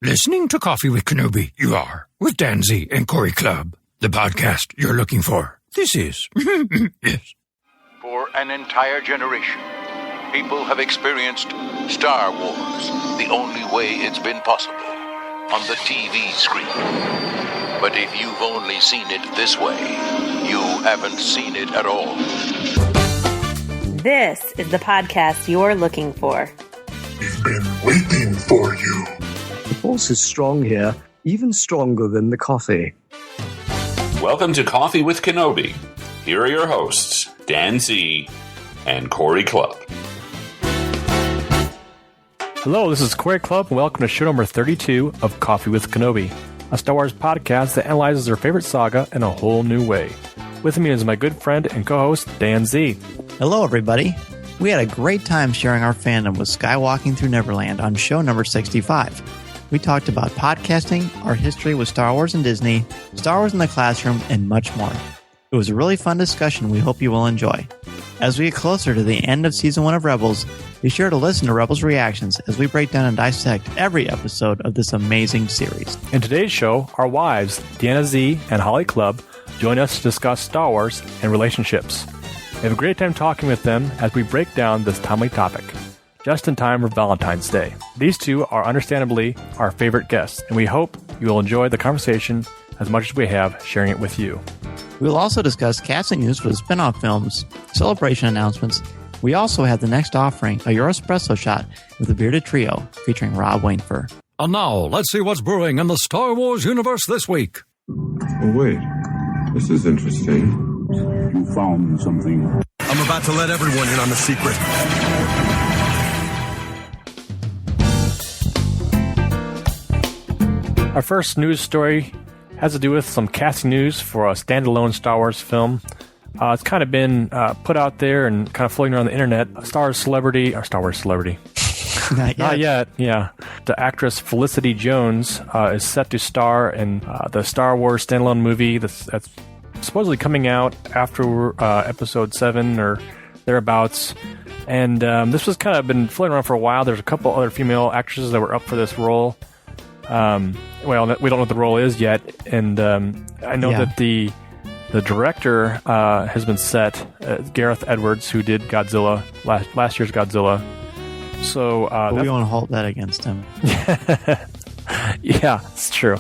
Listening to Coffee with Kenobi, you are, with Dan Z and Corey Clubb, the podcast you're looking for. This is, yes. For an entire generation, people have experienced Star Wars the only way it's been possible, on the TV screen. But if you've only seen it this way, you haven't seen it at all. This is the podcast you're looking for. We've been waiting for you. The force is strong here, even stronger than the coffee. Welcome to Coffee with Kenobi. Here are your hosts, Dan Z and Corey Clubb. Hello, this is Corey Clubb, and welcome to show number 32 of Coffee with Kenobi, a Star Wars podcast that analyzes their favorite saga in a whole new way. With me is my good friend and co-host, Dan Z. Hello, everybody. We had a great time sharing our fandom with Skywalking Through Neverland on show number 65. We talked about podcasting, our history with Star Wars and Disney, Star Wars in the classroom, and much more. It was a really fun discussion we hope you will enjoy. As we get closer to the end of Season 1 of Rebels, be sure to listen to Rebels Reactions as we break down and dissect every episode of this amazing series. In today's show, our wives, Deanna Z and Hollie Clubb, join us to discuss Star Wars and relationships. We have a great time talking with them as we break down this timely topic, just in time for Valentine's Day. These two are understandably our favorite guests, and we hope you will enjoy the conversation as much as we have sharing it with you. We will also discuss casting news for the spin-off films, celebration announcements. We also have the next offering, a Your Espresso Shot with the Bearded Trio, featuring Rob Wainfur. And now, let's see what's brewing in the Star Wars universe this week. Oh, wait. This is interesting. You found something. I'm about to let everyone in on the secret. Our first news story has to do with some casting news for a standalone Star Wars film. It's kind of been put out there and kind of floating around the internet. Star Wars celebrity. Not yet, yeah. The actress Felicity Jones is set to star in the Star Wars standalone movie that's supposedly coming out after Episode 7 or thereabouts. And this was kind of been floating around for a while. There's a couple other female actresses that were up for this role. Well, we don't know what the role is yet. And I know that the director has been set, Gareth Edwards, who did Godzilla, last year's Godzilla. So but we won't hold that against him. Yeah, it's true.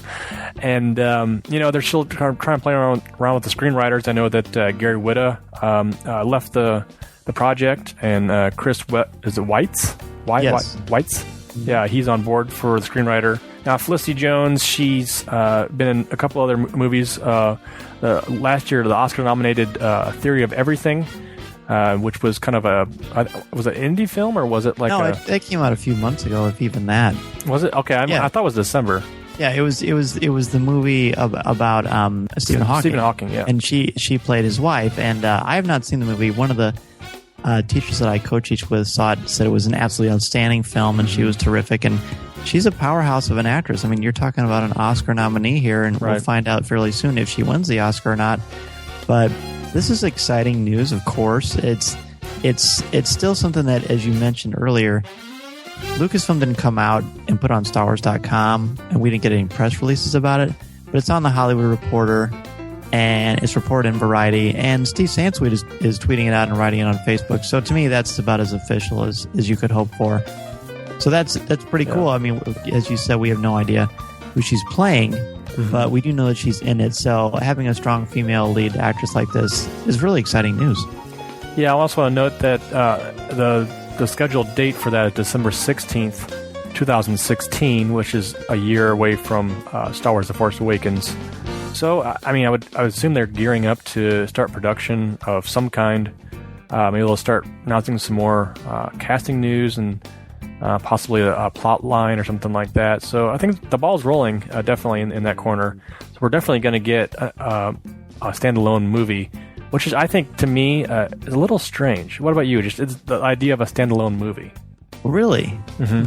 And, they're still trying to play around with the screenwriters. I know that Gary Whitta left the project, and Chris Weitz? Yes. Weitz? Yeah, he's on board for the screenwriter. Now, Felicity Jones, she's been in a couple other movies. Last year, the Oscar-nominated Theory of Everything, which was kind of was it an indie film, or was it like it came out a few months ago, if even that. Was it? Okay, I thought it was December. Yeah, it was the movie about Stephen Hawking. Stephen Hawking, yeah. And she played his wife, and I have not seen the movie. One of the teachers that I co-teach with said it was an absolutely outstanding film, and she was terrific, and she's a powerhouse of an actress. I mean, you're talking about an Oscar nominee here, and we'll find out fairly soon if she wins the Oscar or not. But this is exciting news, of course. It's still something that, as you mentioned earlier, Lucasfilm didn't come out and put on StarWars.com, and we didn't get any press releases about it, but it's on The Hollywood Reporter, and it's reported in Variety, and Steve Sansweet is tweeting it out and writing it on Facebook. So to me, that's about as official as you could hope for. So that's pretty cool. I mean, as you said, we have no idea who she's playing, but we do know that she's in it. So having a strong female lead actress like this is really exciting news. Yeah, I also want to note that the scheduled date for that is December 16th, 2016, which is a year away from Star Wars The Force Awakens. So, I mean, I would assume they're gearing up to start production of some kind. Maybe they'll start announcing some more casting news and possibly a plot line or something like that. So I think the ball's rolling definitely in that corner. So we're definitely going to get a standalone movie, which is, I think, to me, is a little strange. What about you? Just it's the idea of a standalone movie. Really? Mm-hmm.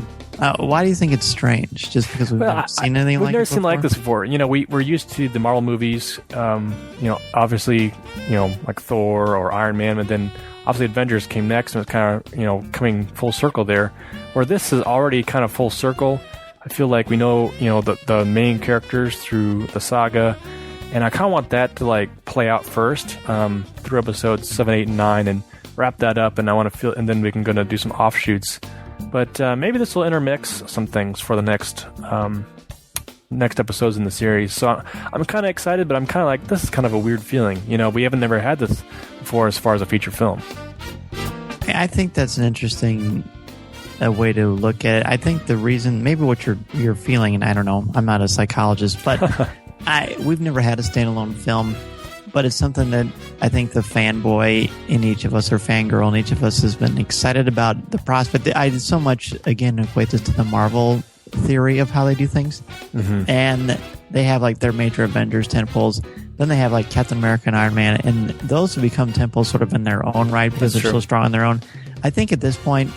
Why do you think it's strange? Just because we've never seen anything like this before? We've never seen like this before. You know, we're used to the Marvel movies, obviously, like Thor or Iron Man, but then obviously Avengers came next, and it's kind of, coming full circle there. Where this is already kind of full circle. I feel like we know, the main characters through the saga, and I kind of want that to like play out first through episodes 7, 8, and 9, and wrap that up. And I want to feel, and then we can go to do some offshoots. But maybe this will intermix some things for the next episodes in the series. So I'm kind of excited, but I'm kind of like, this is kind of a weird feeling. We haven't never had this before as far as a feature film. I think that's an interesting way to look at it. I think the reason, maybe what you're feeling, and I don't know, I'm not a psychologist, but we've never had a standalone film, but it's something that I think the fanboy in each of us, or fangirl in each of us, has been excited about the prospect. I so much, again, equate this to the Marvel theory of how they do things. Mm-hmm. And they have like their major Avengers tentpoles. Then they have like Captain America and Iron Man, and those have become tentpoles sort of in their own right because they're so strong on their own. I think at this point,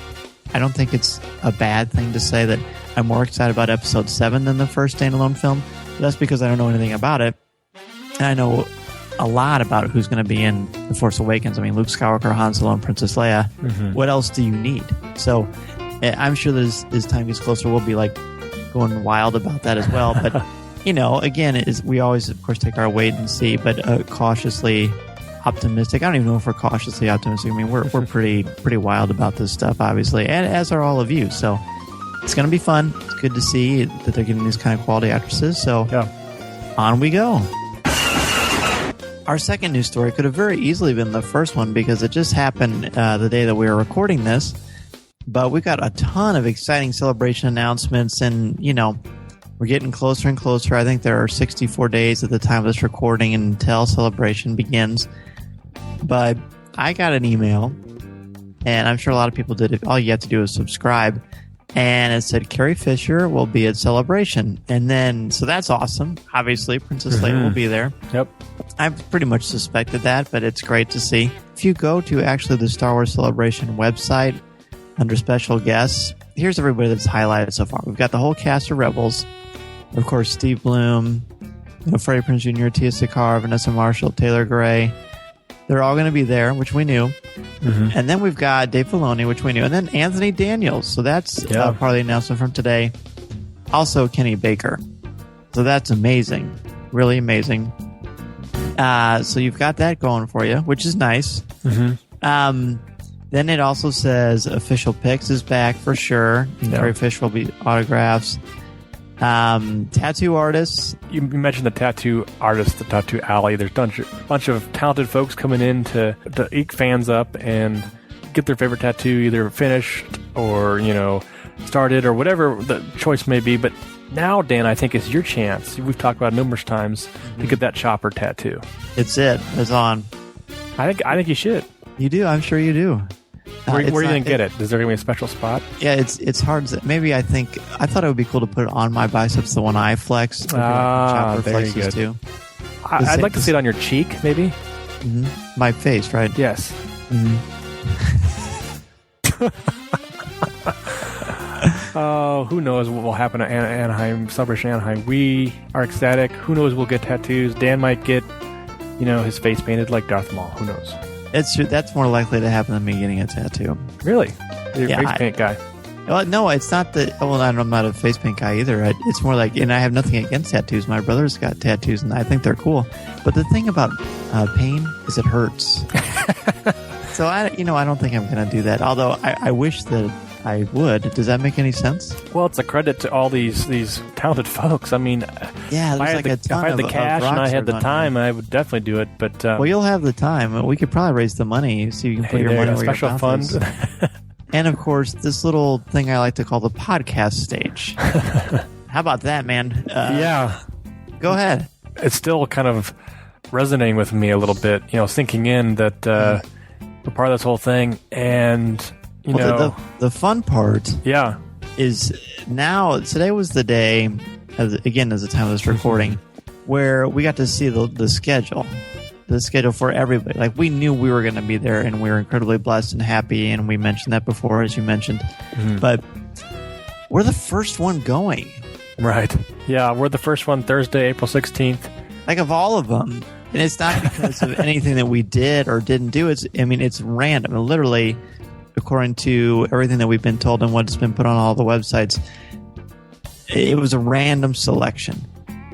I don't think it's a bad thing to say that I'm more excited about episode 7 than the first standalone film. But that's because I don't know anything about it. And I know a lot about who's going to be in The Force Awakens. I mean, Luke Skywalker, Han Solo, and Princess Leia. Mm-hmm. What else do you need? So I'm sure that as time gets closer, we'll be like going wild about that as well. But, again, we always, of course, take our wait and see, but cautiously optimistic. I don't even know if we're cautiously optimistic. I mean, we're pretty wild about this stuff, obviously, and as are all of you. So it's going to be fun. It's good to see that they're getting these kind of quality actresses. So on we go. Our second news story could have very easily been the first one because it just happened the day that we were recording this. But we got a ton of exciting Celebration announcements, and, we're getting closer and closer. I think there are 64 days at the time of this recording until Celebration begins. But I got an email, and I'm sure a lot of people did. All you have to do is subscribe. And it said Carrie Fisher will be at Celebration. And then, so that's awesome. Obviously, Princess Leia will be there. Yep. I've pretty much suspected that, but it's great to see. If you go to actually the Star Wars Celebration website, under special guests, here's everybody that's highlighted so far. We've got the whole cast of Rebels. Of course, Steve Bloom, Freddie Prinze Jr., Tia Sakar, Vanessa Marshall, Taylor Gray. They're all going to be there, which we knew. Mm-hmm. And then we've got Dave Filoni, which we knew. And then Anthony Daniels. So that's part of the announcement from today. Also, Kenny Baker. So that's amazing. Really amazing. So you've got that going for you, which is nice. Mm-hmm. Then it also says Official Picks is back for sure. Carrie Fisher will be autographs. Tattoo artists. You mentioned the tattoo artists, the tattoo alley. There's a bunch of talented folks coming in to eke fans up and get their favorite tattoo either finished or, started or whatever the choice may be. But now, Dan, I think it's your chance. We've talked about it numerous times to get that Chopper tattoo. It's on. I think you should. You do. I'm sure you do. Where are you going to get it? Is there going to be a special spot? Yeah, it's hard. Maybe I thought it would be cool to put it on my biceps, the one I flex. Chopper flexes good. Too. I'd like to see it on your cheek, maybe. Mm-hmm. My face, right? Yes. Mm-hmm. Oh, who knows what will happen at Anaheim, Celebration Anaheim. We are ecstatic. Who knows we'll get tattoos. Dan might get, his face painted like Darth Maul. Who knows? That's more likely to happen than me getting a tattoo. Really? You're a face paint guy. Well, no, it's not that. Well, I'm not a face paint guy either. It's more like, and I have nothing against tattoos. My brother's got tattoos, and I think they're cool. But the thing about pain is it hurts. So I don't think I'm going to do that. Although I wish that I would. Does that make any sense? Well, it's a credit to all these talented folks. I mean, if I had the cash and I had the time, I would definitely do it. But well, you'll have the time. We could probably raise the money so you can put your money where special your fund. And of course, this little thing I like to call the podcast stage. How about that, man? Yeah. Go ahead. It's still kind of resonating with me a little bit. Sinking in that we're part of this whole thing, and. The fun part is now, today was the day, as the time of this recording, where we got to see the schedule for everybody. Like, we knew we were going to be there, and we were incredibly blessed and happy, and we mentioned that before, as you mentioned. Mm-hmm. But we're the first one going. Right. Yeah, we're the first one, Thursday, April 16th. Like, of all of them. And it's not because of anything that we did or didn't do. It's random. Literally, according to everything that we've been told and what's been put on all the websites, it was a random selection.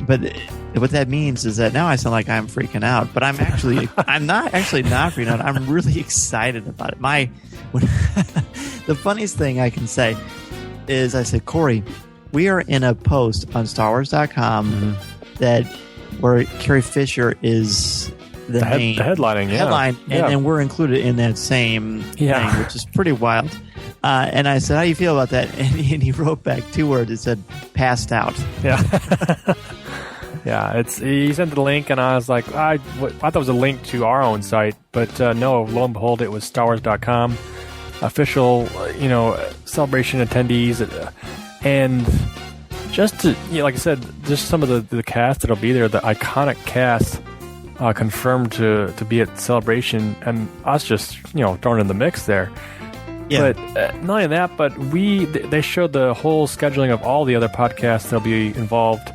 But what that means is that now I sound like I'm freaking out, but I'm not freaking out. I'm really excited about it. The funniest thing I can say is I said, Corey, we are in a post on StarWars.com that where Carrie Fisher is the headline, and then we're included in that same thing, which is pretty wild. And I said, how do you feel about that? And he wrote back 2 words. It said, passed out. Yeah. Yeah, he sent the link, and I was like, I thought it was a link to our own site, but no, lo and behold, it was StarWars.com, official, celebration attendees, and just to, like I said, just some of the cast that'll be there, the iconic cast confirmed to be at Celebration, and us just, thrown in the mix there. Yeah. But not only that, but they showed the whole scheduling of all the other podcasts that'll be involved.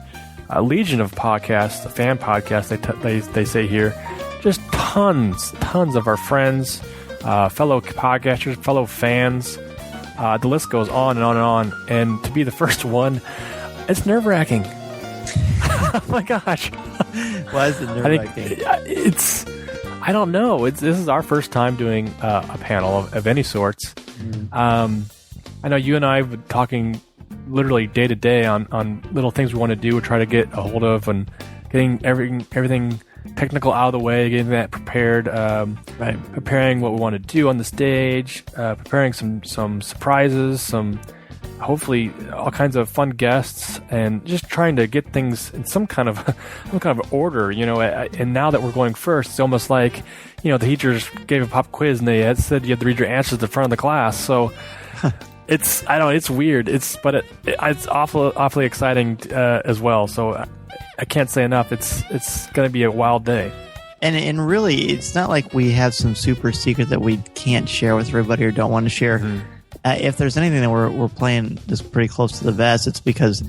A legion of podcasts, fan podcasts, they say here. Just tons of our friends, fellow podcasters, fellow fans. The list goes on and on and on. And to be the first one, it's nerve-wracking. Oh my gosh. Why is it nerve-wracking? I don't know. This is our first time doing a panel of any sorts. I know you and I have been talking literally day to day on little things we want to do or try to get a hold of, and getting everything technical out of the way, getting that prepared, preparing what we want to do on the stage, preparing some surprises, some hopefully all kinds of fun guests, and just trying to get things in some kind of order, and now that we're going first, it's almost like, the teachers gave a pop quiz and they had said you had to read your answers at the front of the class. So it's weird. It's awfully exciting as well. So I can't say enough. It's going to be a wild day. And really, it's not like we have some super secret that we can't share with everybody or don't want to share. If there's anything that we're playing this pretty close to the vest, it's because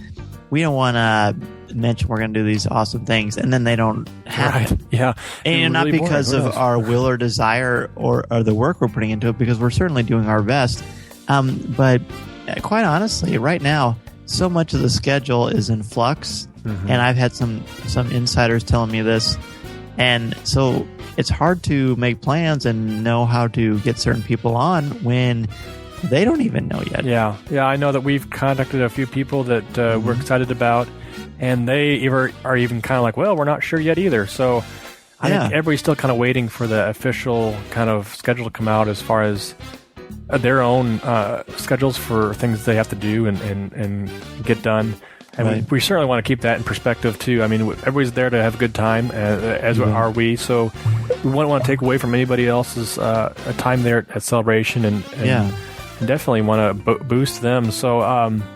we don't want to mention we're going to do these awesome things, and then they don't happen. Right. Yeah. And not really because of our will or desire or the work we're putting into it, because we're certainly doing our best. But quite honestly, right now, so much of the schedule is in flux, and I've had some insiders telling me this, and so it's hard to make plans and know how to get certain people on when they don't even know yet. Yeah, I know that we've contacted a few people that we're excited about, and they are even kind of like, well, we're not sure yet either. So I think everybody's still kind of waiting for the official kind of schedule to come out as far as their own schedules for things they have to do and get done. And we certainly want to keep that in perspective too. I mean, everybody's there to have a good time, as are we. So we wouldn't want to take away from anybody else's time there at Celebration, and definitely want to boost them. So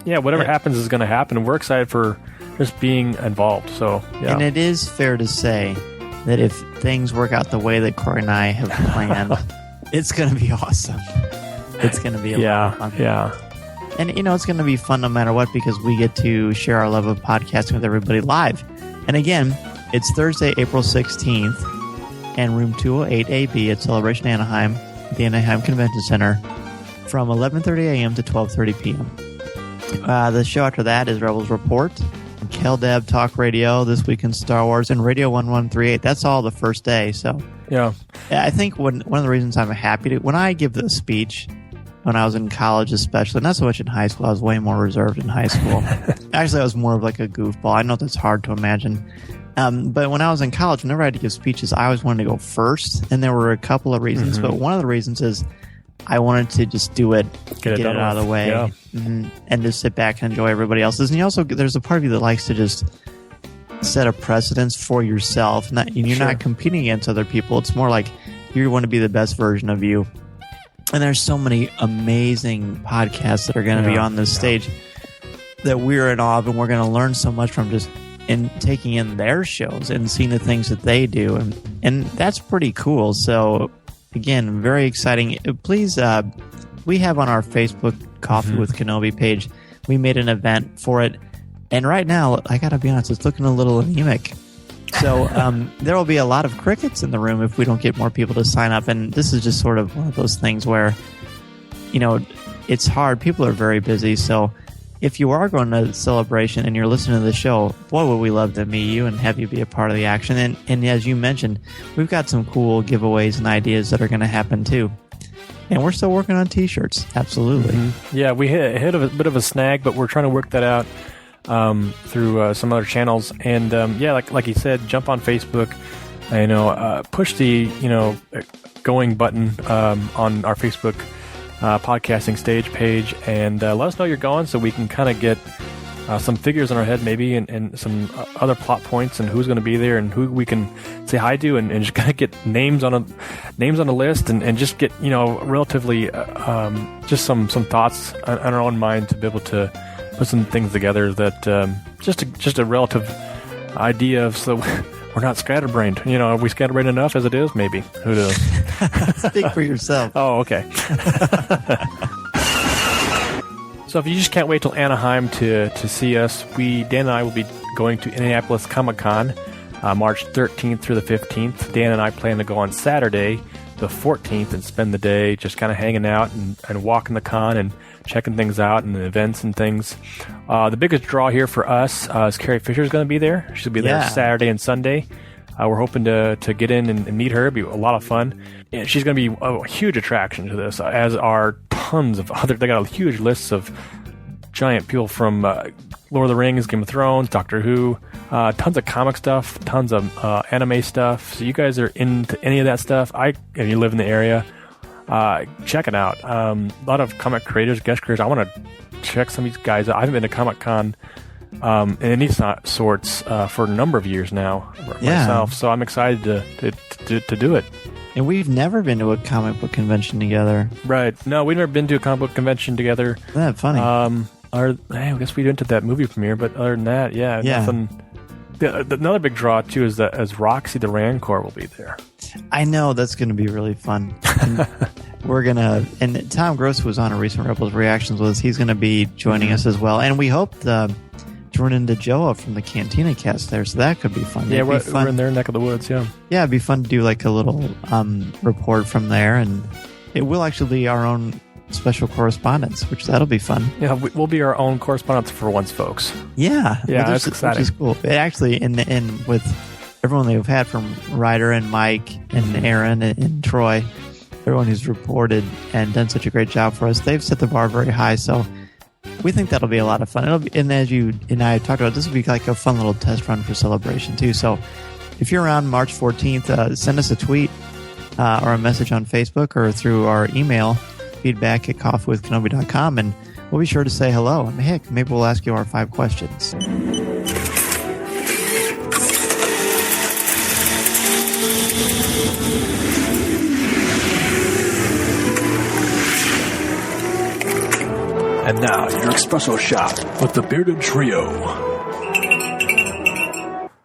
whatever happens is going to happen, and we're excited for just being involved. So and it is fair to say that if things work out the way that Corey and I have planned, it's going to be awesome. It's going to be a lot of fun. Yeah. And, it's going to be fun no matter what, because we get to share our love of podcasting with everybody live. And again, it's Thursday, April 16th, and room 208AB at Celebration Anaheim, at the Anaheim Convention Center, from 11:30 a.m. to 12:30 p.m. The show after that is Rebels Report, KLDAB Talk Radio, This Week in Star Wars, and Radio 1138. That's all the first day. So I think one of the reasons I'm happy when I give the speech, when I was in college especially, not so much in high school, I was way more reserved in high school. Actually, I was more of like a goofball. I know that's hard to imagine. But when I was in college, whenever I had to give speeches, I always wanted to go first. And there were a couple of reasons, but one of the reasons is I wanted to just do it, get it out of the way, and just sit back and enjoy everybody else's. And you also, there's a part of you that likes to just set a precedence for yourself. And you're not competing against other people. It's more like you want to be the best version of you. And there's so many amazing podcasts that are going to be on this stage that we're in awe of, and we're going to learn so much from just taking in their shows and seeing the things that they do. And that's pretty cool. So, again, very exciting. Please, we have on our Facebook Coffee with Kenobi page, we made an event for it. And right now, I got to be honest, it's looking a little anemic. So there will be a lot of crickets in the room if we don't get more people to sign up. And this is just sort of one of those things where, it's hard. People are very busy. So if you are going to Celebration and you're listening to the show, boy, would we love to meet you and have you be a part of the action. And as you mentioned, we've got some cool giveaways and ideas that are going to happen too. And we're still working on T-shirts. Absolutely. Mm-hmm. Yeah, we hit a bit of a snag, but we're trying to work that out through some other channels. And like you said, jump on Facebook. Push the going button on our Facebook podcasting stage page, and let us know you're going, so we can kind of get some figures in our head, maybe, and some other plot points, and who's going to be there, and who we can say hi to, and just kind of get names on the list, and just get relatively just some thoughts on our own mind to be able to put some things together that just a relative idea of, so we're not scatterbrained. Are we scatterbrained enough as it is? Maybe. Who knows? Speak for yourself. Oh, okay. So if you just can't wait till Anaheim to see us, Dan and I will be going to Indianapolis Comic-Con March 13th through the 15th. Dan and I plan to go on Saturday, the 14th, and spend the day just kind of hanging out and walking the con and checking things out and the events and things. The biggest draw here for us is Carrie Fisher's going to be there. She'll be there Saturday and Sunday. We're hoping to get in and meet her. It'll be a lot of fun. And she's going to be a huge attraction to this, as are tons of other. They got a huge list of giant people from Lord of the Rings, Game of Thrones, Doctor Who, tons of comic stuff, tons of anime stuff. So you guys are into any of that stuff, and you live in the area, check it out. A lot of comic creators, guest creators. I want to check some of these guys out. I haven't been to Comic-Con in any sorts for a number of years now myself, so I'm excited to do it. And we've never been to a comic book convention together. Right. No, we've never been to a comic book convention together. Isn't that funny? I guess we went to that movie premiere, but other than that, nothing. Another big draw, too, is that as Roxy the Rancor will be there. I know, that's going to be really fun. We're going to... And Tom Gross, who was on a recent Rebels Reactions with us, he's going to be joining us as well. And we hope to run into Joa from the Cantina cast there, so that could be fun. Yeah, we're in their neck of the woods, yeah. Yeah, it'd be fun to do like a little report from there, and it will actually be our own special correspondence, which that'll be fun. Yeah, we'll be our own correspondents for once, folks. Yeah, that's exciting. Which is cool. It actually, and with everyone they've had, from Ryder and Mike and Aaron and Troy, everyone who's reported and done such a great job for us, they've set the bar very high, so we think that'll be a lot of fun. And as you and I talked about, this will be like a fun little test run for Celebration too. So if you're around March 14th, send us a tweet or a message on Facebook or through our email, feedback@coffeewithkenobi.com, and we'll be sure to say hello. And heck, maybe we'll ask you our 5 questions. And now, your Espresso Shot with the Bearded Trio.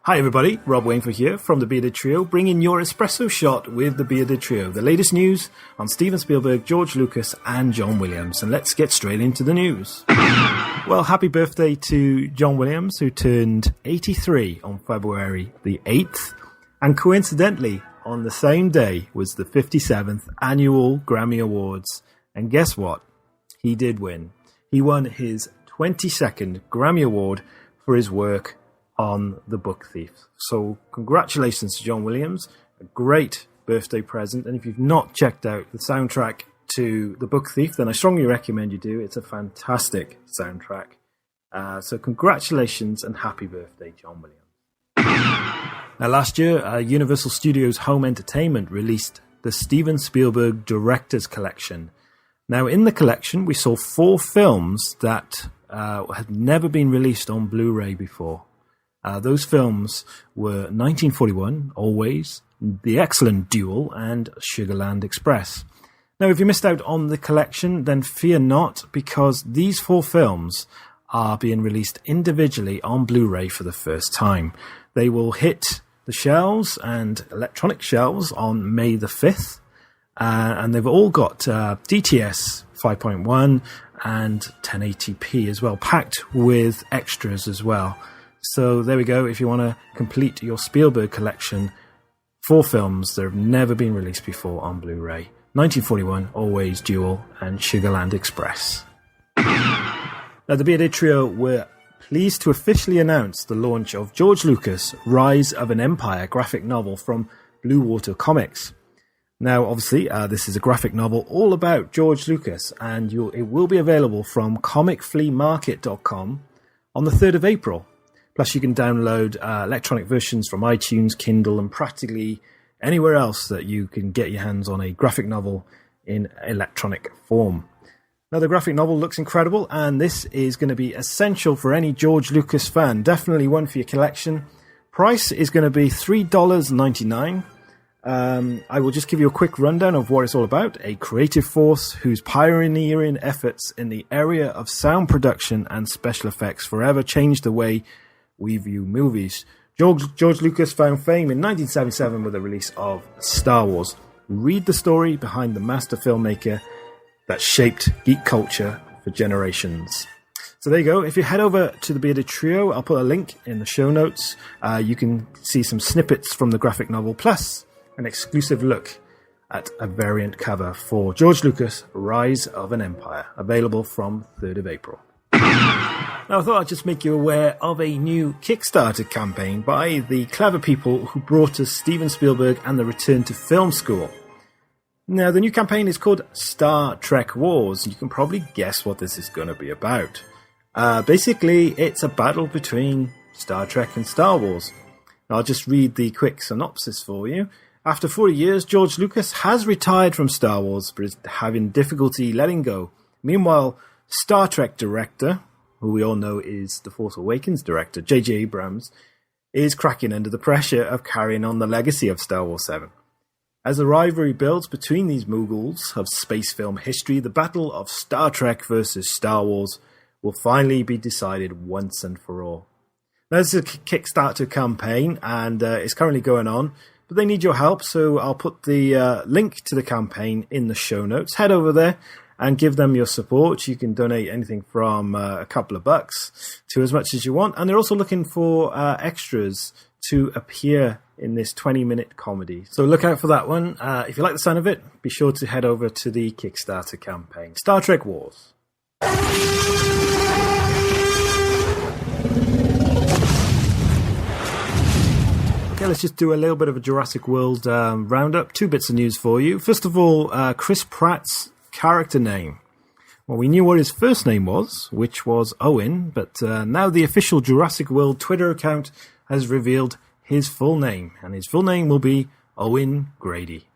Hi everybody, Rob Wainfur here from the Bearded Trio, bringing your Espresso Shot with the Bearded Trio. The latest news on Steven Spielberg, George Lucas and John Williams. And let's get straight into the news. Well, happy birthday to John Williams, who turned 83 on February the 8th. And coincidentally, on the same day was the 57th Annual Grammy Awards. And guess what? He did win. He won his 22nd Grammy Award for his work on The Book Thief. So congratulations to John Williams. A great birthday present. And if you've not checked out the soundtrack to The Book Thief, then I strongly recommend you do. It's a fantastic soundtrack. So congratulations and happy birthday, John Williams. Now, last year, Universal Studios Home Entertainment released the Steven Spielberg Director's Collection. Now, in the collection, we saw 4 films that had never been released on Blu-ray before. Those films were 1941, Always, The Excellent Duel, and Sugarland Express. Now, if you missed out on the collection, then fear not, because these 4 films are being released individually on Blu-ray for the first time. They will hit the shelves and electronic shelves on May the 5th. And they've all got DTS 5.1 and 1080p as well, packed with extras as well. So there we go. If you want to complete your Spielberg collection, 4 films that have never been released before on Blu-ray. 1941, Always, Duel, and Sugarland Express. Now, Now, the Bearded Trio were pleased to officially announce the launch of George Lucas' Rise of an Empire graphic novel from Blue Water Comics. Now, obviously, this is a graphic novel all about George Lucas, and it will be available from comicfleamarket.com on the 3rd of April. Plus, you can download electronic versions from iTunes, Kindle, and practically anywhere else that you can get your hands on a graphic novel in electronic form. Now, the graphic novel looks incredible, and this is going to be essential for any George Lucas fan. Definitely one for your collection. Price is going to be $3.99. I will just give you a quick rundown of what it's all about. A creative force whose pioneering efforts in the area of sound production and special effects forever changed the way we view movies. George Lucas found fame in 1977 with the release of Star Wars. Read the story behind the master filmmaker that shaped geek culture for generations. So there you go. If you head over to the Bearded Trio, I'll put a link in the show notes. You can see some snippets from the graphic novel, plus an exclusive look at a variant cover for George Lucas' Rise of an Empire, available from 3rd of April. Now, I thought I'd just make you aware of a new Kickstarter campaign by the clever people who brought us Steven Spielberg and the Return to Film School. Now, the new campaign is called Star Trek Wars. You can probably guess what this is going to be about. Basically, it's a battle between Star Trek and Star Wars. I'll just read the quick synopsis for you. After 40 years, George Lucas has retired from Star Wars, but is having difficulty letting go. Meanwhile, Star Trek director, who we all know is The Force Awakens director, J.J. Abrams, is cracking under the pressure of carrying on the legacy of Star Wars 7. As the rivalry builds between these moguls of space film history, the battle of Star Trek versus Star Wars will finally be decided once and for all. Now, this is a Kickstarter campaign, and it's currently going on, but they need your help, so I'll put the link to the campaign in the show notes. Head over there and give them your support. You can donate anything from a couple of bucks to as much as you want, and they're also looking for extras to appear in this 20-minute comedy. So look out for that one. If you like the sound of it, be sure to head over to the Kickstarter campaign. Star Trek Wars. Okay, let's just do a little bit of a Jurassic World roundup. 2 bits of news for you. First of all, Chris Pratt's character name. Well, we knew what his first name was, which was Owen, but now the official Jurassic World Twitter account has revealed his full name, and his full name will be Owen Grady.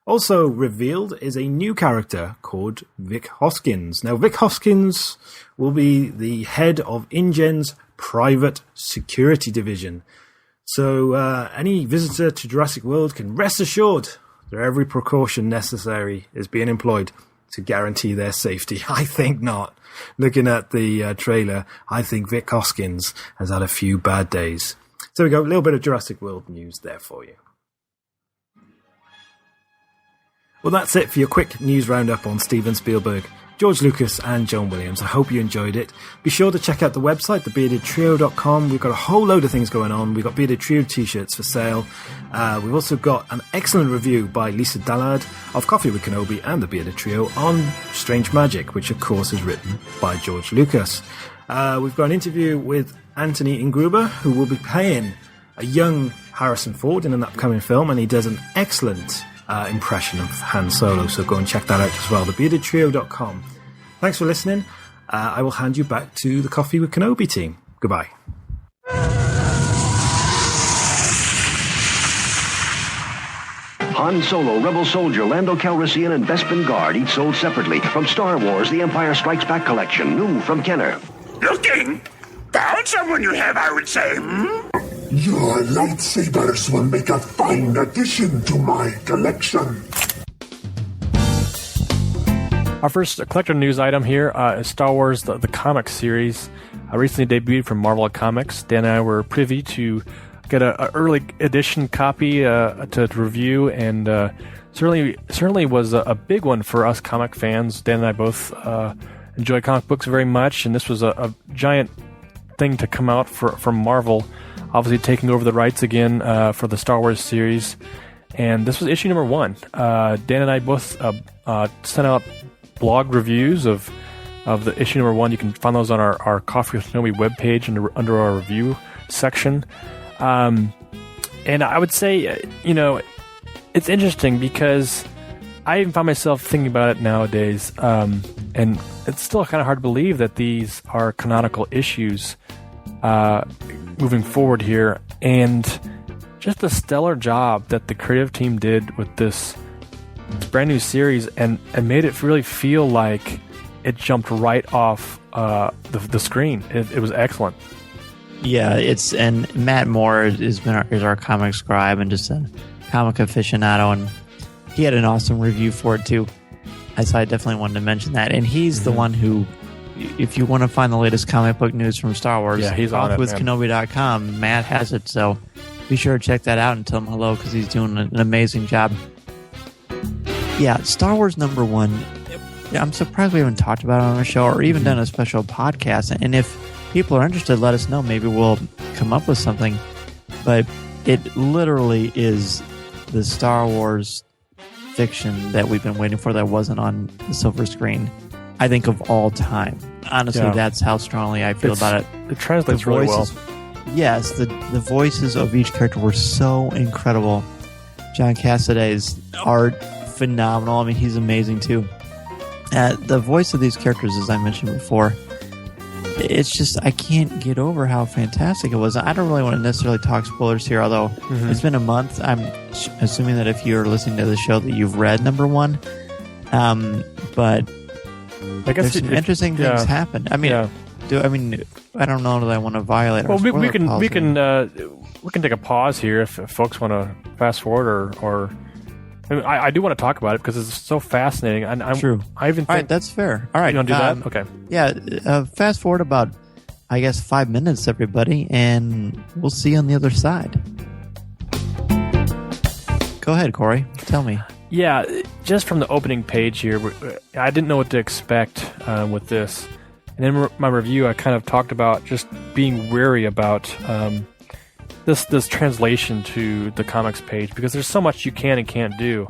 Also revealed is a new character called Vic Hoskins. Now, Vic Hoskins will be the head of InGen's private security division. So any visitor to Jurassic World can rest assured that every precaution necessary is being employed to guarantee their safety. I think not. Looking at the trailer, I think Vic Hoskins has had a few bad days. So we go, a little bit of Jurassic World news there for you. Well, that's it for your quick news roundup on Steven Spielberg, George Lucas and John Williams. I hope you enjoyed it. Be sure to check out the website, thebeardedtrio.com. We've got a whole load of things going on. We've got Bearded Trio t-shirts for sale. We've also got an excellent review by Lisa Dallard of Coffee With Kenobi and the Bearded Trio on Strange Magic, which of course is written by George Lucas. We've got an interview with Anthony Ingruber, who will be playing a young Harrison Ford in an upcoming film, and he does an excellent impression of Han Solo, so go and check that out as well, thebeardedtrio.com. Thanks for listening. I will hand you back to the Coffee With Kenobi team. Goodbye. Han Solo, Rebel Soldier, Lando Calrissian, and Bespin Guard, each sold separately. From Star Wars, The Empire Strikes Back collection, new from Kenner. Looking? Found someone you have, I would say, Your lightsabers will make a fine addition to my collection. Our first collector news item here is Star Wars, the comic series. Recently debuted from Marvel Comics. Dan and I were privy to get an early edition copy to review, and certainly was a big one for us comic fans. Dan and I both enjoy comic books very much, and this was a giant thing to come out from Marvel, obviously taking over the rights again for the Star Wars series. And this was issue number 1. Dan and I both sent out blog reviews of of the issue number 1. You can find those on our Coffee with Kenobi webpage under our review section. And I would say, it's interesting because I even find myself thinking about it nowadays, and it's still kind of hard to believe that these are canonical issues moving forward here. And just the stellar job that the creative team did with this brand new series and made it really feel like it jumped right off the screen. It was excellent. Yeah, and Matt Moore is our comic scribe and just a comic aficionado, and he had an awesome review for it too. So I definitely wanted to mention that. And he's the one who, if you want to find the latest comic book news from Star Wars, he's on it, CoffeeWithKenobi.com, Matt has it. So be sure to check that out and tell him hello because he's doing an amazing job. Yeah, Star Wars number 1. I'm surprised we haven't talked about it on our show or even done a special podcast. And if people are interested, let us know. Maybe we'll come up with something. But it literally is the Star Wars fiction that we've been waiting for that wasn't on the silver screen, I think, of all time. Honestly, that's how strongly I feel about it. It translates really well. Yes, the voices of each character were so incredible. John Cassaday's art, phenomenal. I mean, he's amazing too. The voice of these characters, as I mentioned before, it's just, I can't get over how fantastic it was. I don't really want to necessarily talk spoilers here, although it's been a month. I'm assuming that if you're listening to the show that you've read number 1. But I guess there's some interesting things happen. I mean, I don't know that I want to violate our spoiler policy. We can take a pause here if folks want to fast forward or I do want to talk about it because it's so fascinating. True. I even think, all right, that's fair. All right, you want to do that? Okay. Yeah, fast forward about, I guess, 5 minutes, everybody, and we'll see you on the other side. Go ahead, Corey. Tell me. Yeah, just from the opening page here, I didn't know what to expect with this. And in my review, I kind of talked about just being wary about this translation to the comics page because there's so much you can and can't do.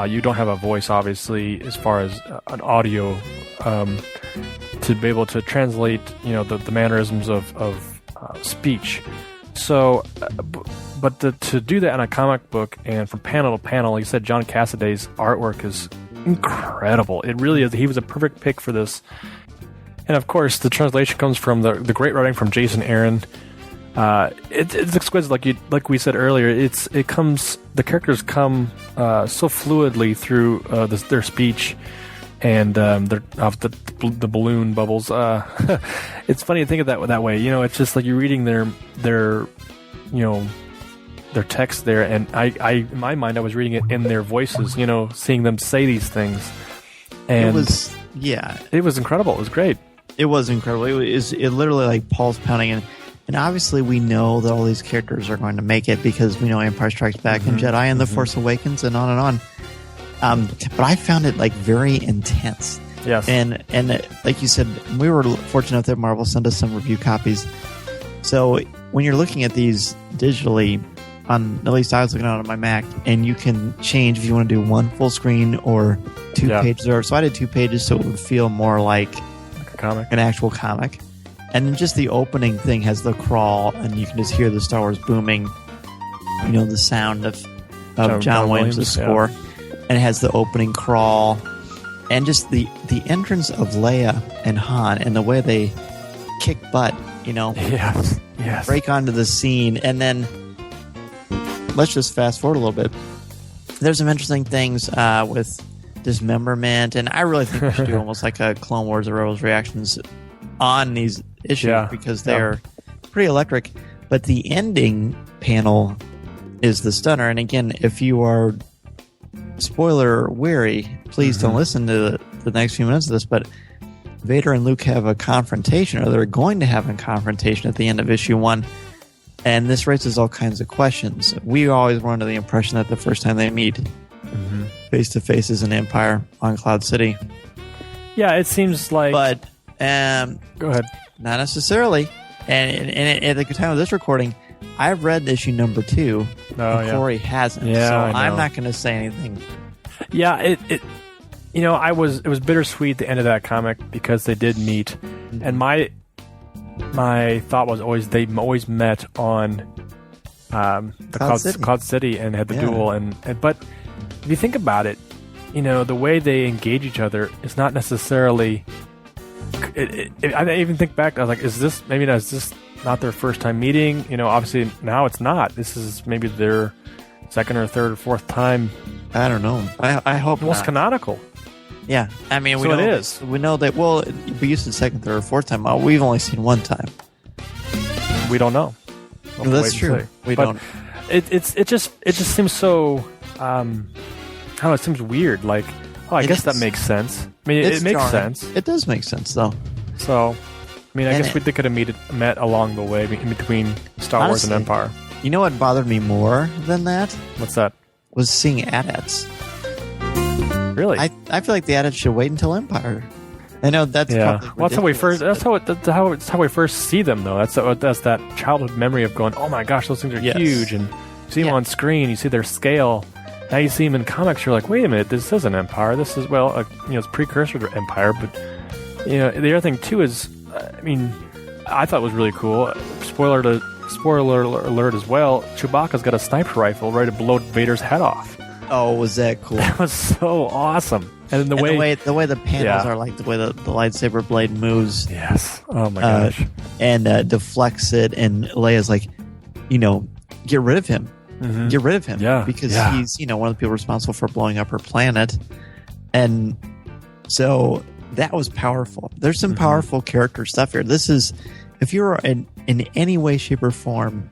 You don't have a voice, obviously, as far as an audio to be able to translate, the mannerisms of speech. So, but to do that in a comic book and from panel to panel, like you said, John Cassaday's artwork is incredible. It really is. He was a perfect pick for this. And of course, the translation comes from the great writing from Jason Aaron. It's exquisite, like we said earlier. The characters come so fluidly through their speech, and they're off the balloon bubbles. It's funny to think of that way. It's just like you're reading their text there, and I in my mind I was reading it in their voices. Seeing them say these things, and it was incredible. It was great. It was incredible. It literally like pulse pounding and obviously we know that all these characters are going to make it because we know Empire Strikes Back and Jedi and The Force Awakens and on and on. But I found it like very intense. Yes. And like you said, we were fortunate that Marvel sent us some review copies. So when you're looking at these digitally, at least I was looking at it on my Mac, and you can change if you want to do one full screen or 2 pages. So I did 2 pages so it would feel more like a comic, an actual comic. And then just the opening thing has the crawl, and you can just hear the Star Wars booming, the sound of John Williams' score. And it has the opening crawl. And just the entrance of Leia and Han and the way they kick butt, Yes. break onto the scene. And then let's just fast forward a little bit. There's some interesting things with dismemberment, and I really think we should do almost like a Clone Wars or Rebels reactions on these issues because they're pretty electric. But the ending panel is the stunner. And again, if you are spoiler weary, please don't listen to the next few minutes of this. But Vader and Luke have a confrontation, or they're going to have a confrontation at the end of issue 1. And this raises all kinds of questions. We always were under the impression that the first time they meet face to face is an Empire on Cloud City. Yeah, it seems like. But go ahead. Not necessarily. And at the time of this recording, I've read issue number 2, and Corey hasn't. Yeah, so I'm not going to say anything. Yeah, it was bittersweet the end of that comic because they did meet, and my thought was always they always met on the Cloud City and had the duel, but if you think about it, the way they engage each other is not necessarily. I even think back. I was like, is this not their first time meeting? Obviously now it's not. This is maybe their second or third or fourth time. I don't know. I hope almost not. Canonical. Yeah, I mean, it is. We know that. Well, we used the second, third, or fourth time. We've only seen one time. We don't know. That's true. We don't. It just seems so. I don't know. It seems weird. Like, I guess that makes sense. I mean, it makes sense. It does make sense, though. So, I guess they could have met along the way in between Star Wars and Empire. You know what bothered me more than that? What's that? Was seeing AT-ATs. Really? I feel like the AT-ATs should wait until Empire. I know that's well, that's how we first. That's how we first see them, though. That's that childhood memory of going, oh my gosh, those things are huge, and you see them on screen, you see their scale. Now you see them in comics, you're like, wait a minute, this isn't Empire. This is it's precursor to Empire. But the other thing too is, I thought it was really cool. Spoiler alert as well. Chewbacca's got a sniper rifle ready to blow Vader's head off. Oh, was that cool? That was so awesome. And the way the panels are, like the way the lightsaber blade moves. Yes. Oh my gosh. And deflects it, and Leia's like, get rid of him. Mm-hmm. Get rid of him. Yeah. Because he's, one of the people responsible for blowing up her planet. And so that was powerful. There's some powerful character stuff here. This is, if you're in any way, shape, or form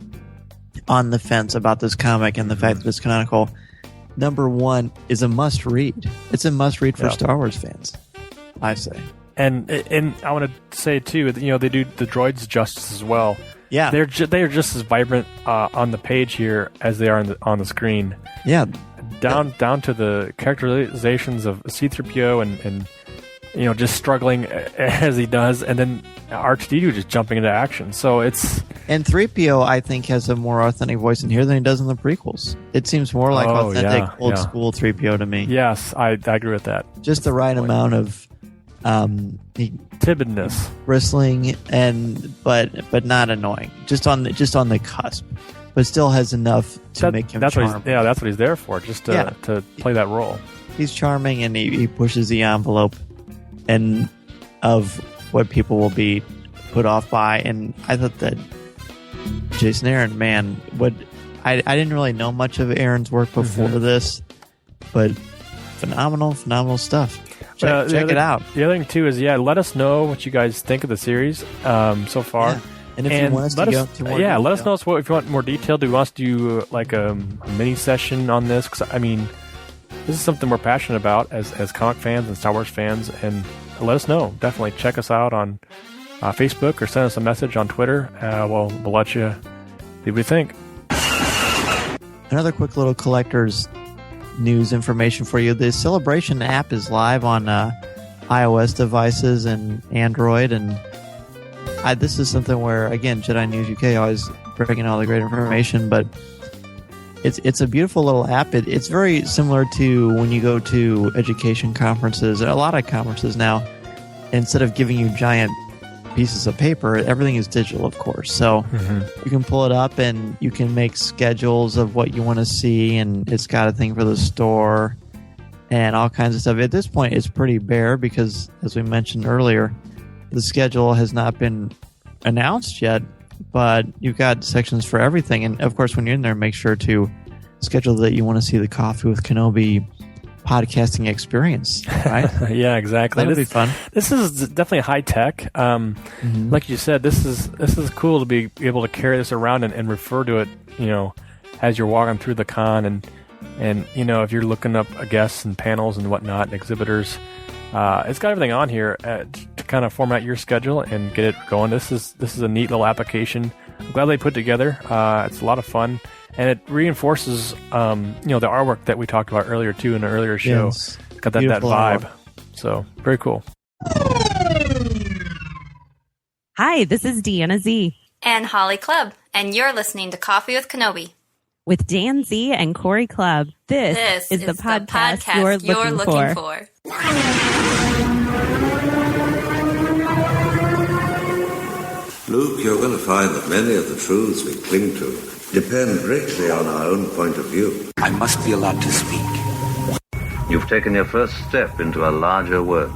on the fence about this comic and the fact that it's canonical, number one is a must read. It's a must read for Star Wars fans, I say. And I want to say too, they do the droids justice as well. Yeah, they are just as vibrant on the page here as they are on the screen. Yeah, down to the characterizations of C-3PO and just struggling as he does, and then R2-D2 just jumping into action. So it's. And 3PO, I think, has a more authentic voice in here than he does in the prequels. It seems more like authentic, old school 3PO to me. Yes, I agree with that. Just the right amount of timidness, bristling, but not annoying. Just on the cusp, but still has enough to make him charming. That's what he's there for, just to play that role. He's charming, and he pushes the envelope and of what people will be put off by. And I thought that Jason Aaron, man, I didn't really know much of Aaron's work before this, but phenomenal stuff. Check it out. The other thing too is let us know what you guys think of the series so far. Yeah. And if you want us to go into more let us know if you want more detail. Do you want us to do like a mini session on this? Because this is something we're passionate about as comic fans and Star Wars fans, and let us know. Definitely check us out on Facebook or send us a message on Twitter. We'll let you see what you think. Another quick little collector's news information for you. The Celebration app is live on iOS devices and Android, and this is something where, again, Jedi News UK always bringing all the great information, but it's a beautiful little app. It's very similar to when you go to education conferences, a lot of conferences now. Instead of giving you giant pieces of paper, everything is digital, of course. So you can pull it up and you can make schedules of what you want to see, and it's got a thing for the store and all kinds of stuff. At this point, it's pretty bare because, as we mentioned earlier, the schedule has not been announced yet, but you've got sections for everything. And of course, when you're in there, make sure to schedule that you want to see the Coffee with Kenobi podcasting experience, right? Yeah, exactly. That'll be fun. This is definitely high tech. Like you said, this is cool to be able to carry this around and refer to it, as you're walking through the con, and if you're looking up guests and panels and whatnot and exhibitors, it's got everything on here to kind of format your schedule and get it going. This is a neat little application. I'm glad they put it together. It's a lot of fun. And it reinforces, the artwork that we talked about earlier, too, in an earlier show. Yes. It's got that vibe. Artwork. So, very cool. Hi, this is Deanna Z. And Hollie Clubb, and you're listening to Coffee with Kenobi. with Dan Z and Corey Clubb. This is the podcast you're looking for. Luke, you're going to find that many of the truths we cling to depend greatly on our own point of view. I must be allowed to speak. You've taken your first step into a larger world.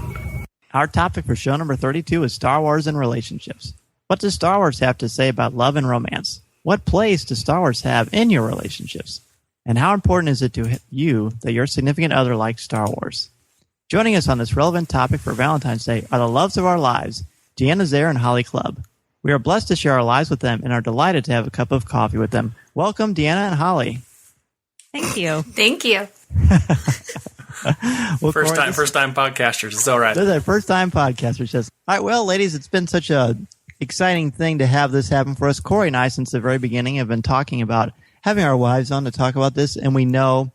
Our topic for show number 32 is Star Wars and relationships. What does Star Wars have to say about love and romance? What place does Star Wars have in your relationships? And how important is it to you that your significant other likes Star Wars? Joining us on this relevant topic for Valentine's Day are the loves of our lives, Deanna Z Hollie Clubb. We are blessed to share our lives with them and are delighted to have a cup of coffee with them. Welcome, Deanna and Hollie. Thank you. Thank you. Well, first time podcasters. It's all right. This is our first time podcasters. Yes. All right. Well, ladies, it's been such a exciting thing to have this happen for us. Corey and I, since the very beginning, have been talking about having our wives on to talk about this, and we know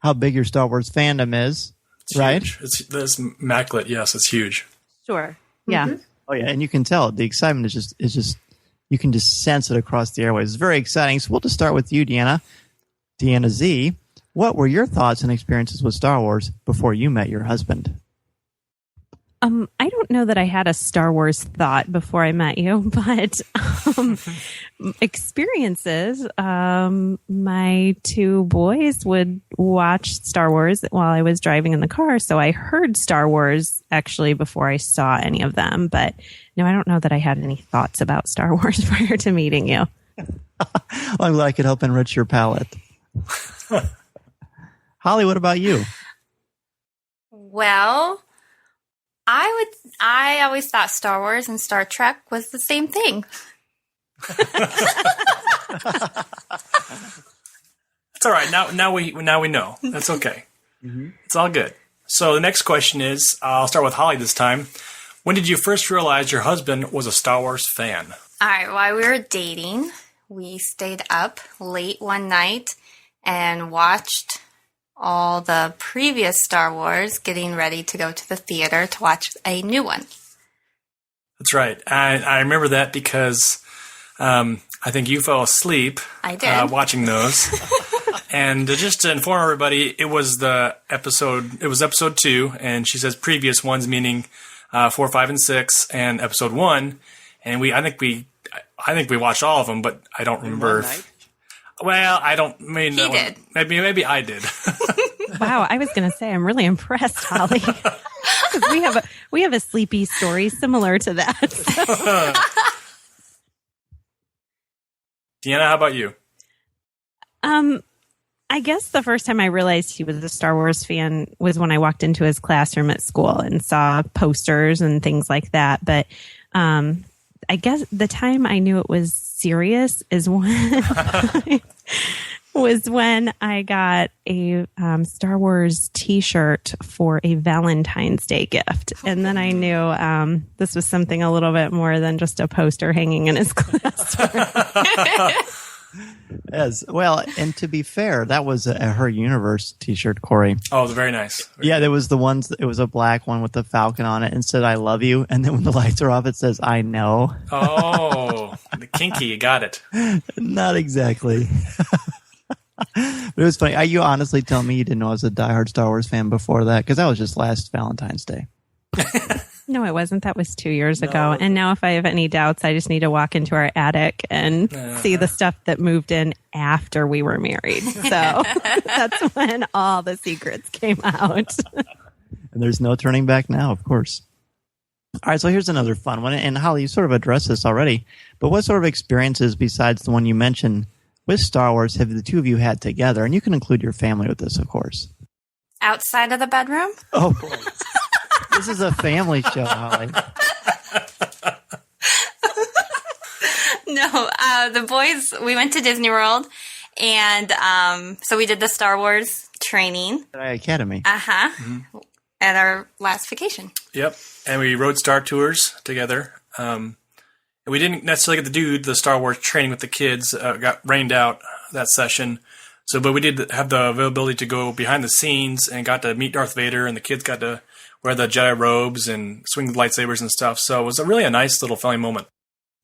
how big your Star Wars fandom is, it's right? Huge. It's immaculate. Yes, it's huge. Sure. Yeah. Mm-hmm. Oh yeah, and you can tell the excitement is just you can just sense it across the airways. It's very exciting. So we'll just start with you, Deanna Z. What were your thoughts and experiences with Star Wars before you met your husband? I don't know that I had a Star Wars thought before I met you, but experiences. My two boys would watch Star Wars while I was driving in the car, so I heard Star Wars actually before I saw any of them. But no, I don't know that I had any thoughts about Star Wars prior to meeting you. Well, I'm glad I could help enrich your palate. Hollie, what about you? Well, I always thought Star Wars and Star Trek was the same thing. It's all right. Now we know. That's okay. Mm-hmm. It's all good. So the next question is, I'll start with Hollie this time. When did you first realize your husband was a Star Wars fan? All right. While we were dating, we stayed up late one night and watched all the previous Star Wars, getting ready to go to the theater to watch a new one. That's right. I remember that because I think you fell asleep. I did. Watching those. And just to inform everybody, it was episode 2, and she says previous ones, meaning 4, 5, and 6, and episode 1. And I think we watched all of them, but I don't remember. Well, I don't mean he did. Maybe I did. Wow, I was going to say I'm really impressed, Hollie. we have a sleepy story similar to that. So. Deanna, how about you? I guess the first time I realized he was a Star Wars fan was when I walked into his classroom at school and saw posters and things like that. But I guess the time I knew it was serious is when I got a Star Wars T-shirt for a Valentine's Day gift. And then I knew this was something a little bit more than just a poster hanging in his classroom. Yes. Well, and to be fair, that was a Her Universe T-shirt, Corey. Oh, very nice. Yeah, there was the ones. It was a black one with the Falcon on it and said "I love you," and then when the lights are off, it says "I know." Oh, the kinky, you got it. Not exactly. But it was funny. You honestly tell me you didn't know I was a diehard Star Wars fan before that, because that was just last Valentine's Day. No, it wasn't. That was 2 years ago. And now if I have any doubts, I just need to walk into our attic and see the stuff that moved in after we were married. So that's when all the secrets came out. And there's no turning back now, of course. All right, so here's another fun one. And Hollie, you sort of addressed this already. But what sort of experiences besides the one you mentioned with Star Wars have the two of you had together? And you can include your family with this, of course. Outside of the bedroom? Oh, boy. This is a family show, Hollie. No, the boys, we went to Disney World, and so we did the Star Wars training. Academy. Uh-huh. Mm-hmm. At our last vacation. Yep. And we rode Star Tours together. And we didn't necessarily get to do the Star Wars training with the kids. Got rained out that session. But we did have the availability to go behind the scenes and got to meet Darth Vader, and the kids got to wear the Jedi robes and swing the lightsabers and stuff. So it was a really nice little family moment.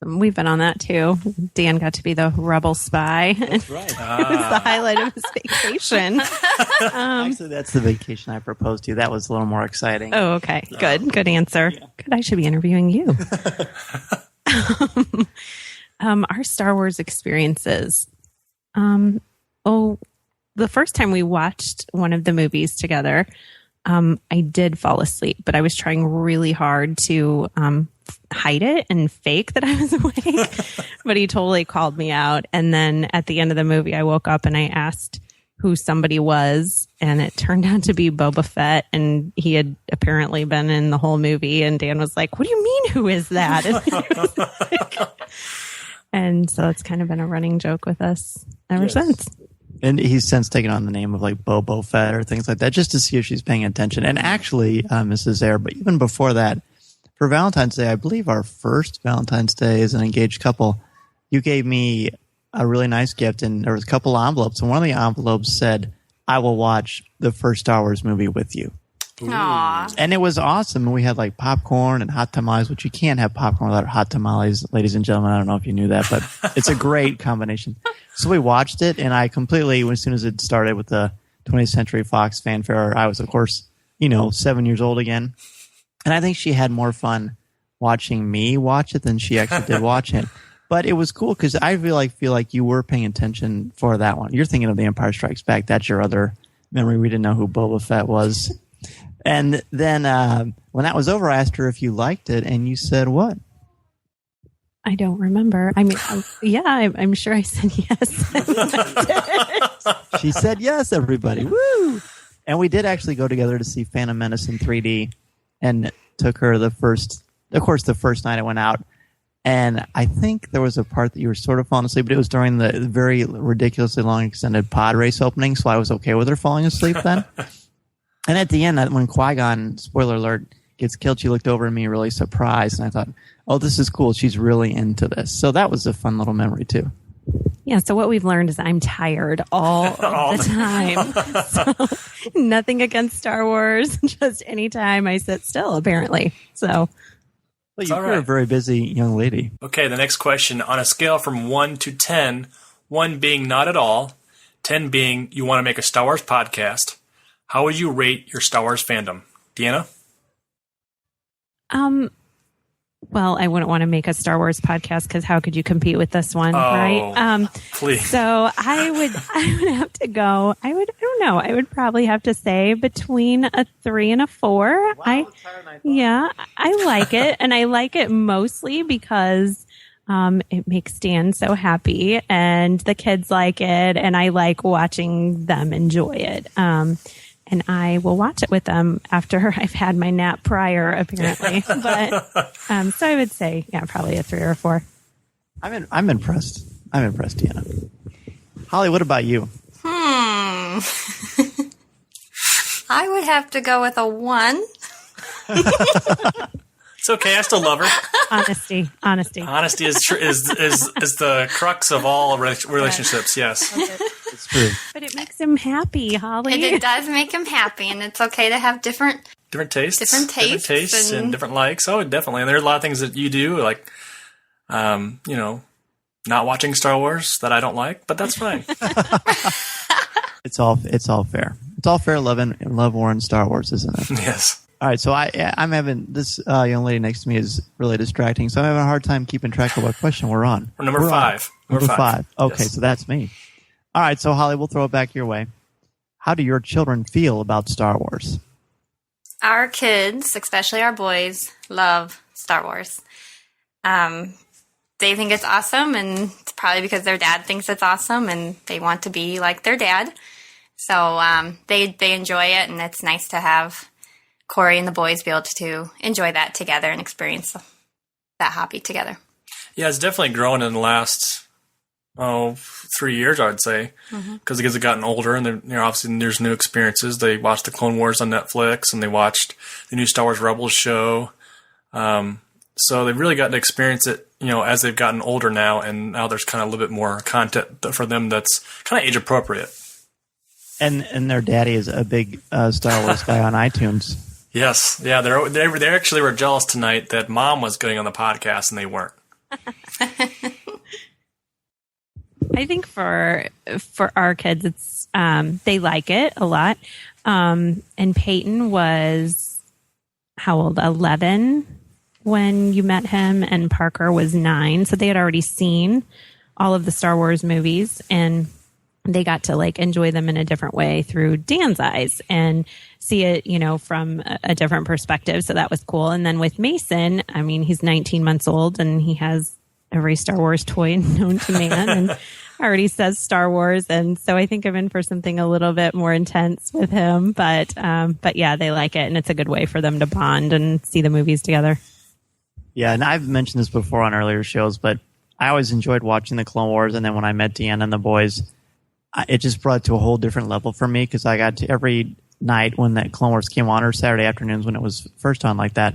We've been on that too. Dan got to be the rebel spy. That's right. It was the highlight of his vacation. Actually, that's the vacation I proposed to. That was a little more exciting. Oh, okay. Good. Good answer. Yeah. Good. I should be interviewing you. Our Star Wars experiences. The first time we watched one of the movies together, I did fall asleep, but I was trying really hard to hide it and fake that I was awake. But he totally called me out. And then at the end of the movie, I woke up and I asked who somebody was, and it turned out to be Boba Fett, and he had apparently been in the whole movie. And Dan was like, "What do you mean, who is that?" And so it's kind of been a running joke with us ever since. And he's since taken on the name of like Bobo Fett or things like that, just to see if she's paying attention. And actually, Mrs. Air, but even before that, for Valentine's Day, I believe our first Valentine's Day as an engaged couple, you gave me a really nice gift, and there was a couple envelopes, and one of the envelopes said, "I will watch the first Star Wars movie with you." Aww. And it was awesome. And we had like popcorn and hot tamales, which you can't have popcorn without hot tamales, ladies and gentlemen. I don't know if you knew that, but it's a great combination. So we watched it, and I completely, as soon as it started with the 20th Century Fox fanfare, I was, of course, 7 years old again. And I think she had more fun watching me watch it than she actually did watching it. But it was cool because I feel like you were paying attention for that one. You're thinking of The Empire Strikes Back. That's your other memory. We didn't know who Boba Fett was. And then when that was over, I asked her if you liked it, and you said what? I don't remember. I mean, I'm sure I said yes. She said yes, everybody. Woo! And we did actually go together to see Phantom Menace in 3D, and took her the first night I went out. And I think there was a part that you were sort of falling asleep, but it was during the very ridiculously long extended pod race opening, so I was okay with her falling asleep then. And at the end, when Qui-Gon, spoiler alert, gets killed, she looked over at me really surprised, and I thought, oh, this is cool. She's really into this. So that was a fun little memory, too. Yeah, so what we've learned is I'm tired all the time. So nothing against Star Wars, just anytime I sit still, apparently. So... Well, you're a very busy young lady. Okay, the next question. On a scale from 1 to 10, 1 being not at all, 10 being you want to make a Star Wars podcast, how would you rate your Star Wars fandom? Deanna? Well, I wouldn't want to make a Star Wars podcast because how could you compete with this one, right? Please. So I would have to go. I don't know. I would probably have to say between a 3 and a 4. Wow, I like it, and I like it mostly because it makes Dan so happy, and the kids like it, and I like watching them enjoy it. And I will watch it with them after I've had my nap prior, apparently. But so I would say, probably a 3 or a 4. I'm impressed. I'm impressed, Deanna. Holly, what about you? I would have to go with a 1. It's okay. I still love her. Honesty. Honesty is the crux of all relationships. Yes. It's true. But it makes him happy, Holly. And it does make him happy, and it's okay to have different tastes. Different tastes and different likes. Oh, definitely. And there are a lot of things that you do, like, not watching Star Wars that I don't like, but that's fine. It's all fair. It's all fair love war in Star Wars, isn't it? Yes. All right, so I'm having this young lady next to me is really distracting, so I'm having a hard time keeping track of what question we're on. We're number 5. Number 5. Okay, yes. So that's me. All right, so Holly, we'll throw it back your way. How do your children feel about Star Wars? Our kids, especially our boys, love Star Wars. They think it's awesome, and it's probably because their dad thinks it's awesome, and they want to be like their dad. So they enjoy it, and it's nice to have Corey and the boys be able to enjoy that together and experience that hobby together. Yeah, it's definitely grown in the last 3 years, I would say, because the kids have gotten older, and obviously there's new experiences. They watched the Clone Wars on Netflix, and they watched the new Star Wars Rebels show. So they've really gotten to experience it, as they've gotten older now, and now there's kind of a little bit more content for them that's kind of age appropriate. And their daddy is a big Star Wars guy on iTunes. Yes, yeah, they actually were jealous tonight that Mom was getting on the podcast and they weren't. I think for our kids, it's they like it a lot. And Peyton was how old? 11 when you met him, and Parker was 9. So they had already seen all of the Star Wars movies, and they got to like enjoy them in a different way through Dan's eyes and see it, from a different perspective. So that was cool. And then with Mason, I mean, he's 19 months old and he has every Star Wars toy known to man and already says Star Wars. And so I think I'm in for something a little bit more intense with him, but yeah, they like it. And it's a good way for them to bond and see the movies together. Yeah. And I've mentioned this before on earlier shows, but I always enjoyed watching the Clone Wars. And then when I met Deanna and the boys, it just brought it to a whole different level for me, because I got to every night when that Clone Wars came on, or Saturday afternoons when it was first on like that.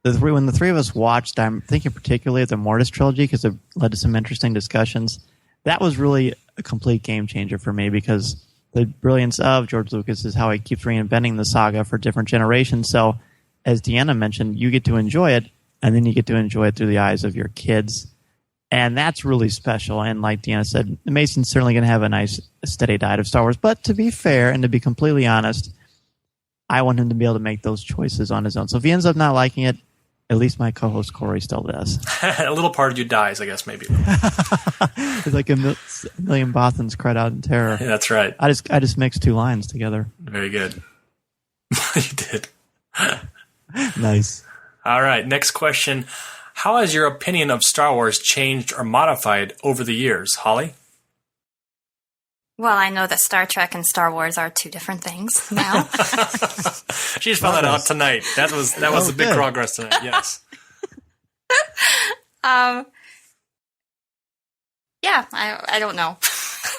When the three of us watched, I'm thinking particularly of the Mortis trilogy because it led to some interesting discussions. That was really a complete game changer for me, because the brilliance of George Lucas is how he keeps reinventing the saga for different generations. So, as Deanna mentioned, you get to enjoy it, and then you get to enjoy it through the eyes of your kids. And that's really special. And like Deanna said, Mason's certainly going to have a nice, steady diet of Star Wars. But to be fair and to be completely honest, I want him to be able to make those choices on his own. So if he ends up not liking it, at least my co-host Corey still does. A little part of you dies, I guess, maybe. It's like a million Bothans cried out in terror. Yeah, that's right. I just mixed 2 lines together. Very good. You did. Nice. All right, next question. How has your opinion of Star Wars changed or modified over the years, Holly? Well, I know that Star Trek and Star Wars are 2 different things now. She just found that out tonight. That was a big progress tonight. Yes. Yeah, I don't know.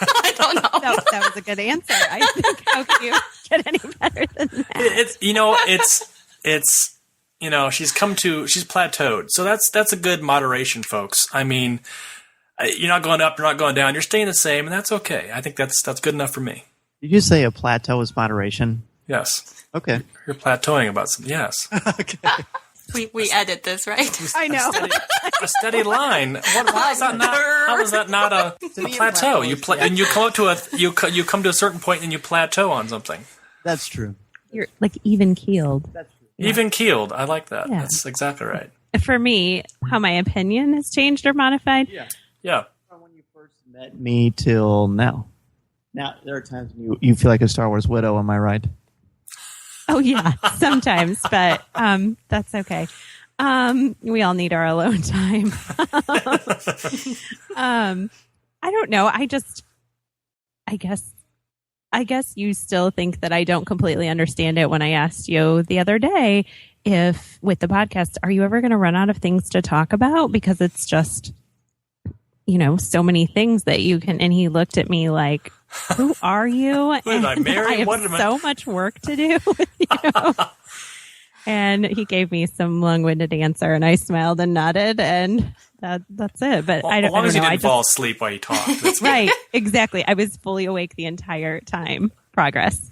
I don't know. That was a good answer. I think how can you get any better than that? She's plateaued. So that's a good moderation, folks. I mean, you're not going up, you're not going down, you're staying the same, and that's okay. I think that's good enough for me. Did you say a plateau is moderation? Yes. Okay. You're plateauing about something. Yes. Okay. We edit this, right? I know. A steady line. How is that not a plateau? And you come to you come to a certain point and you plateau on something. That's true. You're like even keeled. That's true. Yeah. Even keeled. I like that. Yeah. That's exactly right. For me, how my opinion has changed or modified? Yeah. From when you first met me till now. Now, there are times when you feel like a Star Wars widow, am I right? Oh, yeah, sometimes, but that's okay. We all need our alone time. I don't know. I guess you still think that I don't completely understand it when I asked you the other day if with the podcast, are you ever going to run out of things to talk about? Because it's just, so many things that you can, and he looked at me like, who are you? Am I married? I have so much work to do with you. And he gave me some long-winded answer, and I smiled and nodded, and that's it. But I don't know. As long as you didn't fall asleep while you talked. That's right, exactly. I was fully awake the entire time. Progress.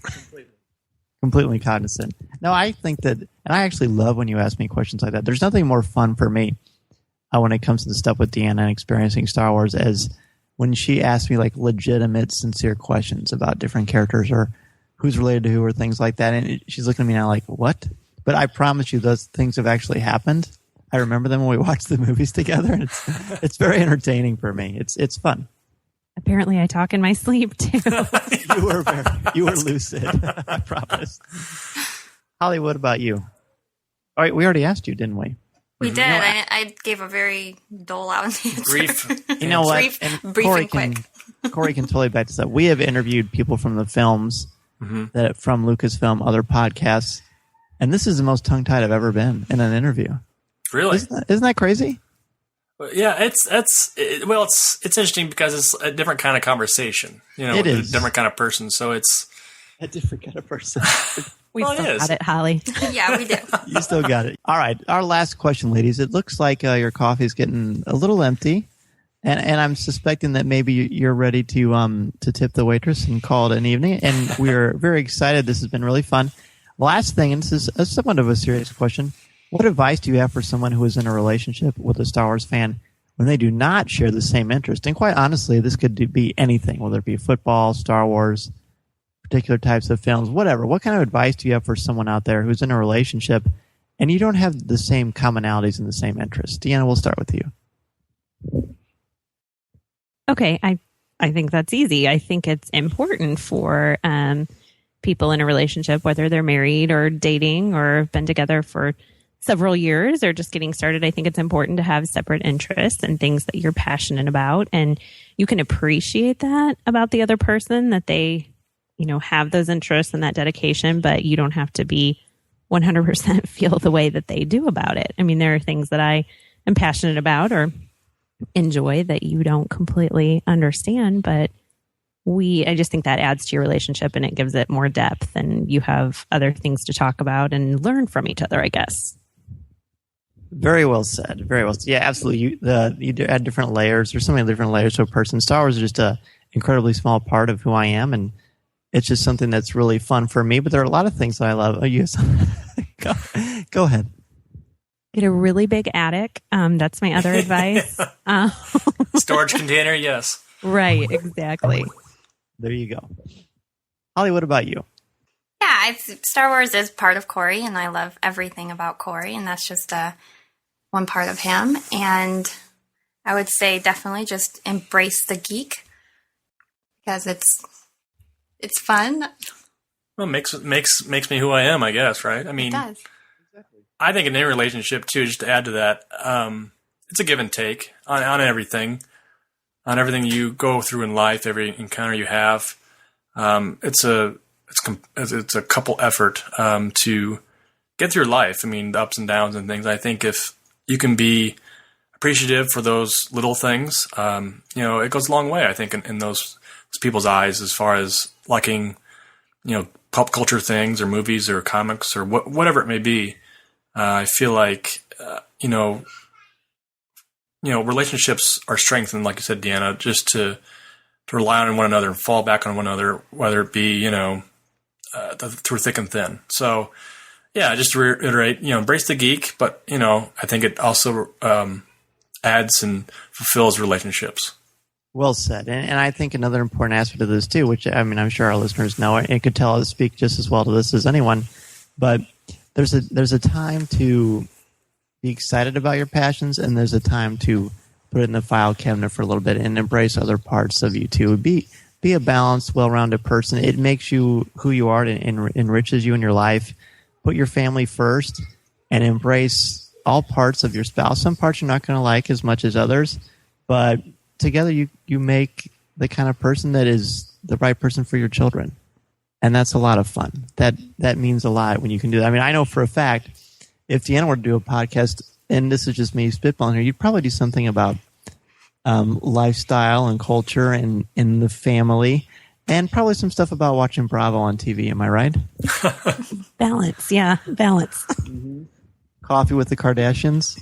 Completely cognizant. No, I think that, and I actually love when you ask me questions like that. There's nothing more fun for me when it comes to the stuff with Deanna and experiencing Star Wars as when she asks me like legitimate, sincere questions about different characters or who's related to who or things like that. And she's looking at me now like, what? But I promise you those things have actually happened. I remember them when we watched the movies together, and it's very entertaining for me. It's fun. Apparently I talk in my sleep too. You were lucid. I promise. Holly, what about you? All right, we already asked you, didn't we? We did. I gave a very dole out answer. Brief. You know what? Brief and quick. Corey can totally back this up. We have interviewed people from the films, that from Lucasfilm, other podcasts, and this is the most tongue-tied I've ever been in an interview. Really? Isn't that crazy? Yeah, it's interesting because it's a different kind of conversation. It is a different kind of person. So it's a different kind of person. We still got it, Holly. Yeah, we do. You still got it. All right, our last question, ladies. It looks like your coffee's getting a little empty, and I'm suspecting that maybe you're ready to tip the waitress and call it an evening. And we're very excited. This has been really fun. Last thing, and this is somewhat of a serious question. What advice do you have for someone who is in a relationship with a Star Wars fan when they do not share the same interest. And quite honestly, this could be anything, whether it be football, Star Wars, particular types of films, whatever. What kind of advice do you have for someone out there who's in a relationship and you don't have the same commonalities and the same interests? Deanna, we'll start with you. Okay, I think that's easy. I think it's important for people in a relationship, whether they're married or dating or been together for several years or just getting started. I think it's important to have separate interests and things that you're passionate about. And you can appreciate that about the other person, that they, have those interests and that dedication, but you don't have to be 100% feel the way that they do about it. I mean, there are things that I am passionate about or enjoy that you don't completely understand, but I just think that adds to your relationship and it gives it more depth, and you have other things to talk about and learn from each other, I guess. Very well said. Very well said. Yeah, absolutely. You add different layers. There's so many different layers to a person. Star Wars is just an incredibly small part of who I am, and it's just something that's really fun for me. But there are a lot of things that I love. Oh, yes. Go ahead. Get a really big attic. That's my other advice. Storage container, yes. Right, exactly. There you go. Holly, what about you? Yeah, Star Wars is part of Corey, and I love everything about Corey, and that's just one part of him. And I would say definitely just embrace the geek, because it's fun. Well, it makes me who I am, I guess, right? I mean, it does. I think in any relationship, too, just to add to that, it's a give and take on everything. On everything you go through in life, every encounter you have. It's a couple effort to get through life. I mean, the ups and downs and things. I think if you can be appreciative for those little things, it goes a long way, I think, in those people's eyes, as far as liking, pop culture things or movies or comics or whatever it may be. I feel like, relationships are strengthened, like you said, Deanna, just to rely on one another and fall back on one another, whether it be, through thick and thin. So, yeah, just to reiterate, embrace the geek, but, I think it also adds and fulfills relationships. Well said. And I think another important aspect of this, too, which, I mean, I'm sure our listeners know it, and could tell us speak just as well to this as anyone, but there's a time to be excited about your passions, and there's a time to put it in the file cabinet for a little bit and embrace other parts of you too. Be a balanced, well-rounded person. It makes you who you are and enriches you in your life. Put your family first and embrace all parts of your spouse. Some parts you're not going to like as much as others, but together you make the kind of person that is the right person for your children. And that's a lot of fun. That means a lot when you can do that. I mean, I know for a fact, if Deanna were to do a podcast, and this is just me spitballing here, you'd probably do something about lifestyle and culture and in the family, and probably some stuff about watching Bravo on TV. Am I right? Balance, yeah, balance. Mm-hmm. Coffee with the Kardashians.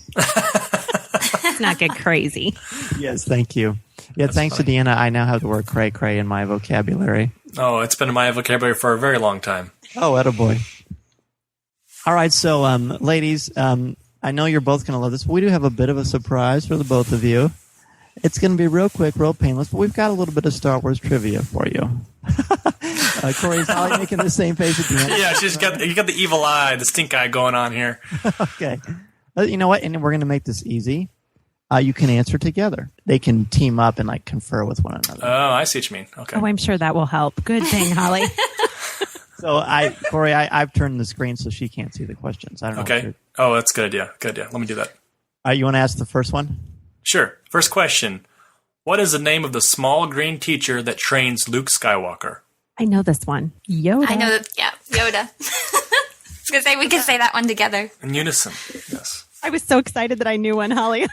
Let's not get crazy. Yes, thank you. Yeah, that's thanks funny. To Deanna, I now have the word cray-cray in my vocabulary. Oh, it's been in my vocabulary for a very long time. Oh, attaboy. All right, so ladies, I know you're both going to love this, but we do have a bit of a surprise for the both of you. It's going to be real quick, real painless, but we've got a little bit of Star Wars trivia for you. Corey's Holly making the same face at the end. Yeah, you got the evil eye, the stink eye going on here. Okay. You know what? And we're going to make this easy. You can answer together. They can team up and confer with one another. Oh, I see what you mean. Okay. Oh, I'm sure that will help. Good thing, Holly. So, Corey, I've turned the screen so she can't see the questions. I don't know. Okay. Oh, that's a good idea. Good idea. Let me do that. You want to ask the first one? Sure. First question. What is the name of the small green teacher that trains Luke Skywalker? I know this one. Yoda. I know that. Yeah, Yoda. I was going to say we could say that one together. In unison. Yes. I was so excited that I knew one, Holly.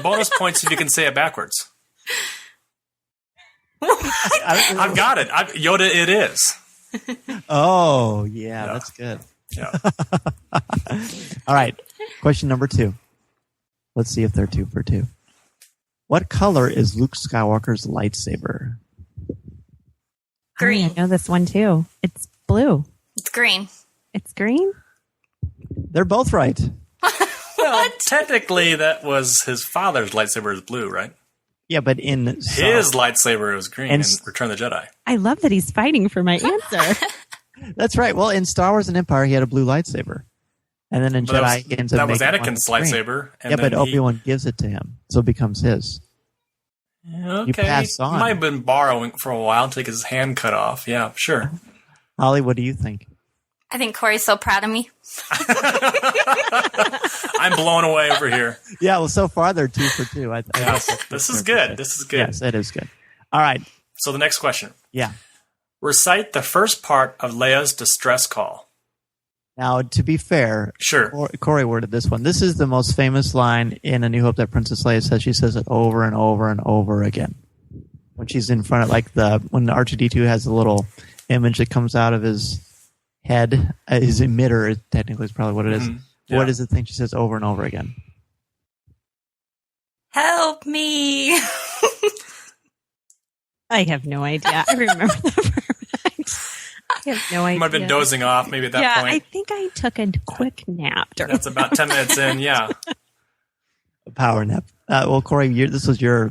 Bonus points if you can say it backwards. I've got it. Yoda it is. Oh, yeah, that's good. Yeah. All right. Question number 2. Let's see if they're 2 for 2. What color is Luke Skywalker's lightsaber? Green. I know this one too. It's blue. It's green. It's green? They're both right. Well, technically, that was his father's lightsaber is blue, right? Yeah, but in his lightsaber was green in Return of the Jedi. I love that he's fighting for my answer. That's right. Well, in Star Wars and Empire, he had a blue lightsaber. And then in Jedi, he ends up that was making Anakin's lightsaber. Yeah, but Obi-Wan gives it to him, so it becomes his. Okay. You pass on. He might have been borrowing for a while to take his hand cut off. Yeah, sure. Holly, what do you think? I think Corey's so proud of me. I'm blown away over here. Yeah, well, so far they're 2 for 2. This is good. This is good. Yes, it is good. All right. So the next question. Yeah. Recite the first part of Leia's distress call. Now, to be fair, sure. Corey worded this one. This is the most famous line in A New Hope that Princess Leia says. She says it over and over and over again. When she's in front of, when R2-D2 has the little image that comes out of his head, his emitter, technically is probably what it is. Mm-hmm. Yeah. What is the thing she says over and over again? Help me. I have no idea. I remember that perfect. I have no idea. You might have been dozing off maybe at that point. I think I took a quick nap. That's about 10 minutes in, yeah. A power nap. Well, Corey, this was your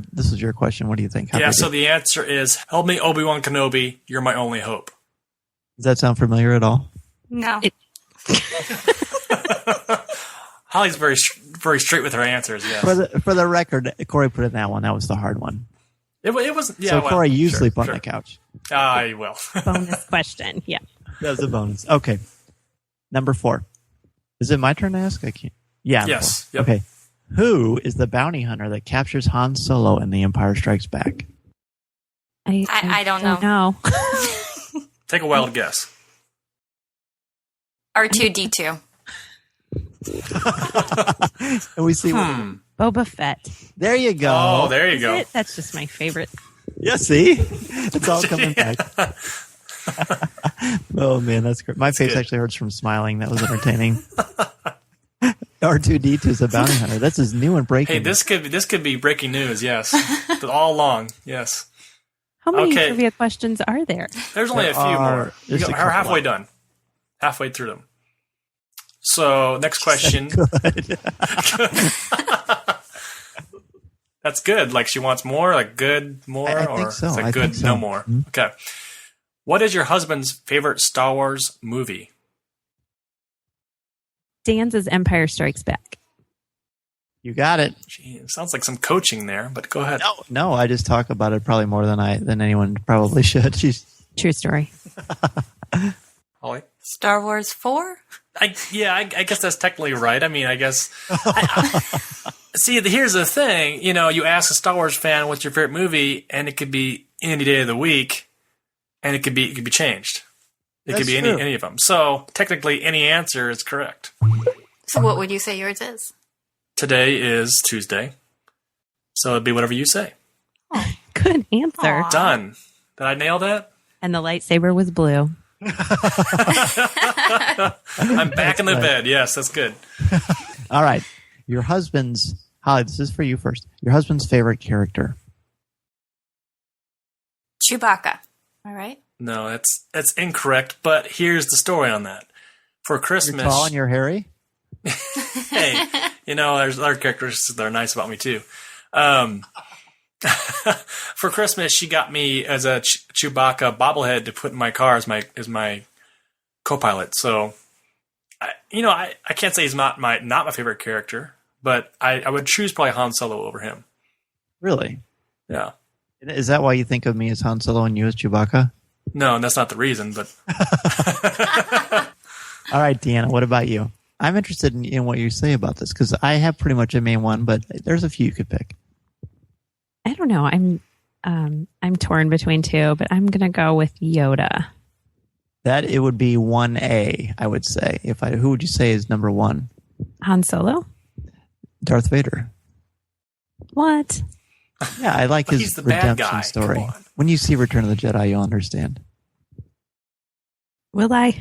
question. What do you think? So the answer is, help me, Obi-Wan Kenobi. You're my only hope. Does that sound familiar at all? No. Holly's very straight with her answers, yes. For the record, Corey put in that one. That was the hard one. It wasn't, yeah. So, Corey, you sleep on the couch. I will. Bonus question, yeah. That was a bonus. Okay. Number 4. Is it my turn to ask? I can't. Yeah. Yes. Yep. Okay. Who is the bounty hunter that captures Han Solo in The Empire Strikes Back? I don't know. Take a wild guess. R2-D2. And we see Boba Fett. There you go. Oh, there you go. Is it? That's just my favorite. Yeah, see? It's all coming back. Oh, man, that's great. My face actually hurts from smiling. That was entertaining. R2-D2 is a bounty hunter. That's his new and breaking. Hey, this could be breaking news, yes. All along, yes. How many trivia questions are there? There's only a few more. We're halfway done. Halfway through them. So, next question. That's good. Like she wants more, like good, more, I think so. It's like good, no more. Mm-hmm. Okay. What is your husband's favorite Star Wars movie? Dan's Empire Strikes Back. You got it. Gee, it sounds like some coaching there, but go ahead. No, I just talk about it probably more than anyone probably should. True story. Holly? Star Wars 4? I guess that's technically right. I mean, I guess. See, here's the thing. You know, you ask a Star Wars fan, "What's your favorite movie?" and it could be any day of the week, and it could be changed. It could be any of them. So technically, any answer is correct. So what would you say yours is? Today is Tuesday, so it'd be whatever you say. Oh, good answer. Aww. Done. Did I nail that? And the lightsaber was blue. I'm back in the bed. Yes, that's good. All right. Your husband's... Holly, this is for you first. Your husband's favorite character. Chewbacca. All right. No, that's incorrect, but here's the story on that. For Christmas... You're tall and you're hairy? Hey, there's other characters that are nice about me, too. For Christmas, she got me as a Chewbacca bobblehead to put in my car as my co-pilot. So, I can't say he's not my favorite character, but I would choose probably Han Solo over him. Really? Yeah. Is that why you think of me as Han Solo and you as Chewbacca? No, that's not the reason, but... All right, Deanna, what about you? I'm interested in what you say about this, because I have pretty much a main one, but there's a few you could pick. I don't know. I'm torn between two, but I'm going to go with Yoda. That it would be 1A, I would say. Who would you say is number 1? Han Solo? Darth Vader. What? Yeah, I like his redemption story. When you see Return of the Jedi, you'll understand. Will I?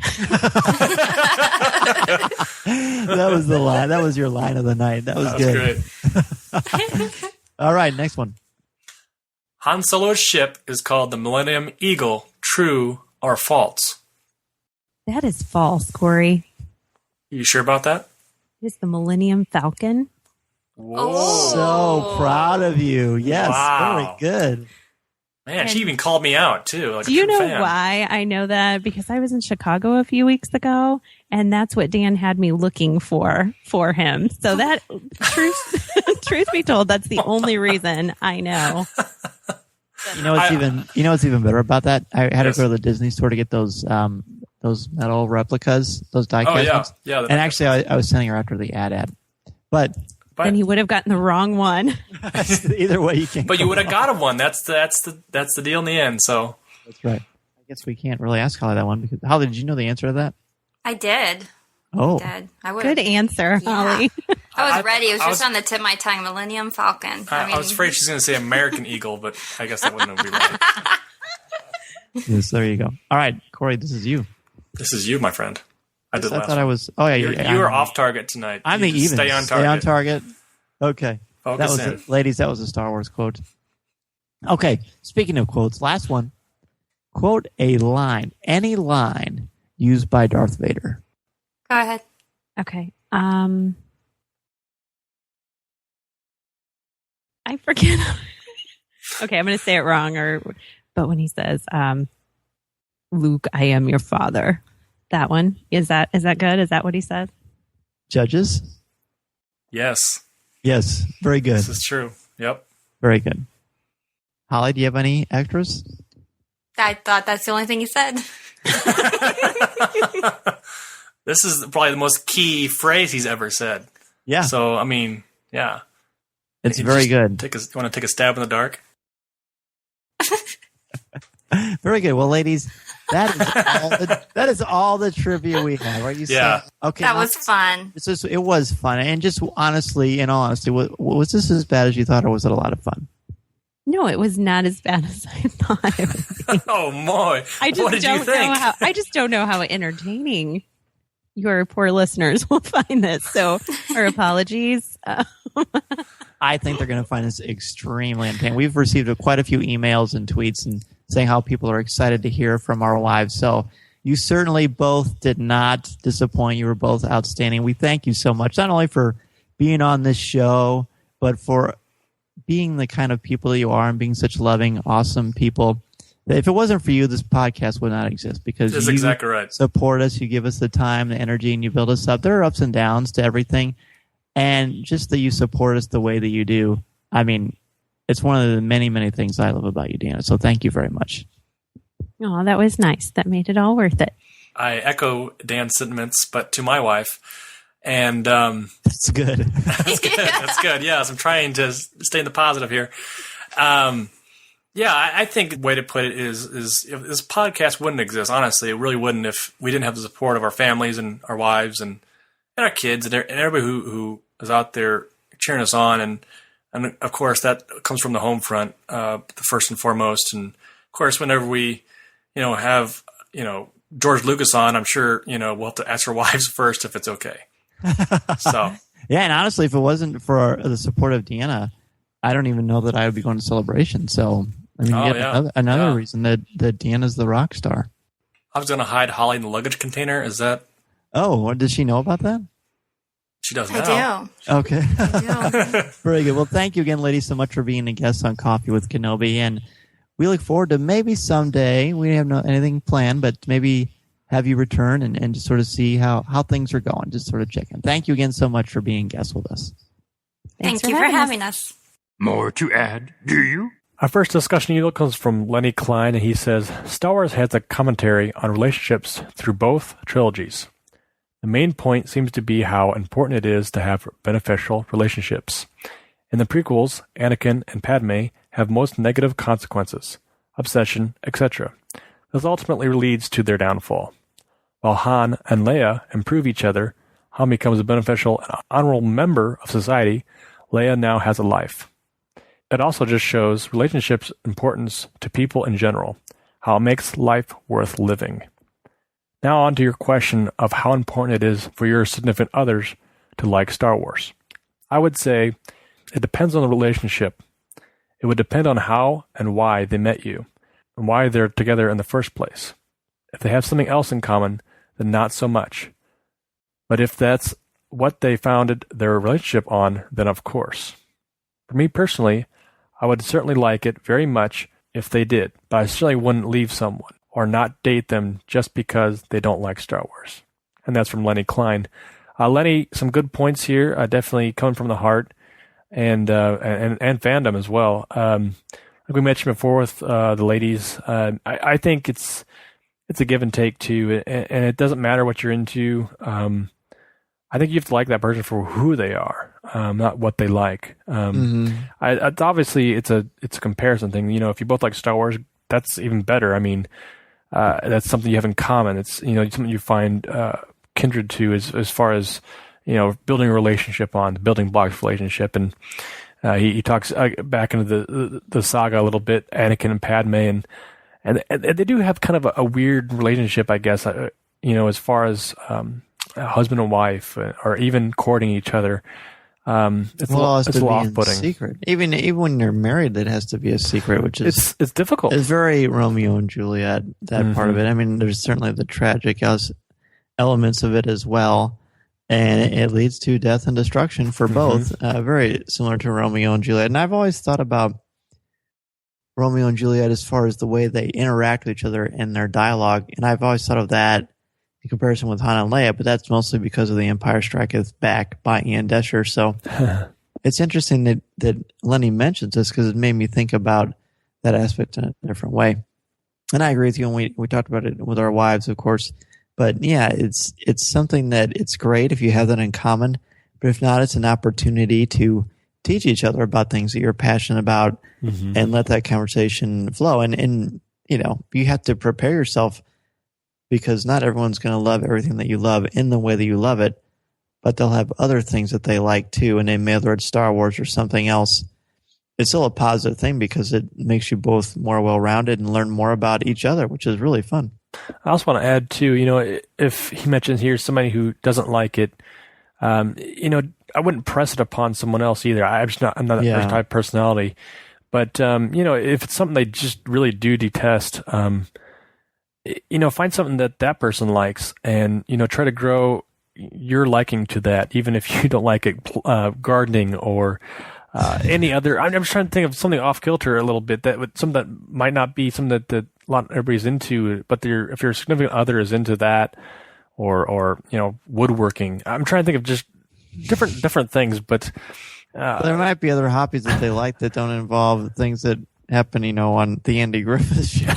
That was the line. That was your line of the night. That was good. All right, next one. Han Solo's ship is called the Millennium Eagle. True or false? That is false, Corey. You sure about that? It's the Millennium Falcon. Whoa. So proud of you. Yes, Wow. very good. Man, she even called me out, too. Like Do you a true know fan. why I know that? Because I was in Chicago a few weeks ago, and that's what Dan had me looking for him. So that, truth be told, that's the only reason I know. You know what's even better about that? I had to go to the Disney store to get those metal replicas, those die-cast ones. Yeah. And actually, I was sending her after the ad. But then he would have gotten the wrong one. Either way, you can't. But you would have got him one. That's the deal in the end. So that's right. I guess we can't really ask Holly that one because Holly, did you know the answer to that? I did. Oh, I would. Good answer, Holly. I was ready. It was just on the tip of my tongue. Millennium Falcon. I was afraid she's going to say American Eagle, but I guess that wouldn't be right. Yes, there you go. All right, Corey, this is you. This is you, my friend. I thought I was. Oh yeah, you were off target tonight. I'm the even. Stay on target. Stay on target. Okay. Focus that in. was ladies. That was a Star Wars quote. Okay. Speaking of quotes, last one. Quote a line, any line used by Darth Vader. Go ahead. Okay. I forget. Okay, I'm going to say it wrong. But when he says, "Luke, I am your father," that one is that good? Is that what he said? Judges. Yes. Yes. Very good. This is true. Yep. Very good. Holly, do you have any extras? I thought that's the only thing he said. This is probably the most key phrase he's ever said. Yeah. So, I mean, yeah. It's very good. You want to take a stab in the dark? Very good. Well, ladies, that is all the trivia we have. Are you saying? Okay. That was fun. It was fun. And just honestly, in all honesty, was this as bad as you thought, or was it a lot of fun? No, it was not as bad as I thought it would be. Oh, boy. What did you think? I just don't know how entertaining your poor listeners will find this. So, our apologies. I think they're going to find this extremely entertaining. We've received quite a few emails and tweets and saying how people are excited to hear from our lives. So you certainly both did not disappoint. You were both outstanding. We thank you so much, not only for being on this show, but for being the kind of people that you are and being such loving, awesome people. If it wasn't for you, this podcast would not exist because That's you exactly right. support us, you give us the time, the energy, and you build us up. There are ups and downs to everything. And just that you support us the way that you do, I mean, it's one of the many, many things I love about you, Deanna. So thank you very much. Oh, that was nice. That made it all worth it. I echo Dan's sentiments, but to my wife. And that's good. That's good. That's good. Yes, I'm trying to stay in the positive here. I think the way to put it is if this podcast wouldn't exist, honestly, it really wouldn't if we didn't have the support of our families and our wives and our kids and everybody who is out there cheering us on. And of course, that comes from the home front, first and foremost. And of course, whenever we, have, George Lucas on, I'm sure, we'll have to ask our wives first if it's okay. So, yeah. And honestly, if it wasn't for the support of Deanna, I don't even know that I would be going to Celebration. So, I mean, another reason that Deanna's the rock star. I was going to hide Holly in the luggage container. Is that? Oh, does she know about that? She does now. I do. Okay. I do. Very good. Well, thank you again, ladies, so much for being a guest on Coffee with Kenobi. And we look forward to maybe someday, we have anything planned, but maybe have you return and just sort of see how things are going. Just sort of check in. Thank you again so much for being guests with us. Thank you for having us. More to add, do you? Our first discussion email comes from Lenny Klein, and he says, Star Wars has a commentary on relationships through both trilogies. The main point seems to be how important it is to have beneficial relationships. In the prequels, Anakin and Padme have most negative consequences, obsession, etc. This ultimately leads to their downfall. While Han and Leia improve each other, Han becomes a beneficial and honorable member of society. Leia now has a life. It also just shows relationships' importance to people in general, how it makes life worth living. Now on to your question of how important it is for your significant others to like Star Wars. I would say it depends on the relationship. It would depend on how and why they met you, and why they're together in the first place. If they have something else in common, then not so much. But if that's what they founded their relationship on, then of course. For me personally, I would certainly like it very much if they did, but I certainly wouldn't leave someone or not date them just because they don't like Star Wars. And that's from Lenny Klein. Lenny, some good points here, definitely coming from the heart and fandom as well. Like we mentioned before with the ladies, I think it's a give and take too, and it doesn't matter what you're into. I think you have to like that person for who they are, not what they like. Obviously, it's a comparison thing. You know, if you both like Star Wars, that's even better. I mean, that's something you have in common. It's something you find kindred to as far as building a relationship on, the building blocks relationship. And he talks back into the saga a little bit, Anakin and Padme, and they do have kind of a weird relationship, I guess. As far as husband and wife, or even courting each other. It's a little off-putting. Secret. Even when they're married, it has to be a secret, which is it's difficult. It's very Romeo and Juliet, that part of it. I mean, there's certainly the tragic elements of it as well, and it leads to death and destruction for both. Very similar to Romeo and Juliet. And I've always thought about Romeo and Juliet as far as the way they interact with each other in their dialogue, and I've always thought of that in comparison with Han and Leia, but that's mostly because of The Empire Striketh Back by Ian Desher. So it's interesting that Lenny mentions this, because it made me think about that aspect in a different way. And I agree with you, and we talked about it with our wives, of course. But yeah, it's something that it's great if you have that in common. But if not, it's an opportunity to teach each other about things that you're passionate about and let that conversation flow. And you have to prepare yourself, because not everyone's going to love everything that you love in the way that you love it, but they'll have other things that they like too, and they may, whether it's Star Wars or something else. It's still a positive thing because it makes you both more well-rounded and learn more about each other, which is really fun. I also want to add too, if he mentions here somebody who doesn't like it, I wouldn't press it upon someone else either. I'm not that type of personality. But, if it's something they just really do detest, find something that person likes, and try to grow your liking to that, even if you don't like it. Gardening or any other. I'm just trying to think of something off kilter a little bit, something that might not be something that everybody's into, but if your significant other is into that, or woodworking. I'm trying to think of just different things, but there might be other hobbies that they like that don't involve things that happen, on the Andy Griffith show.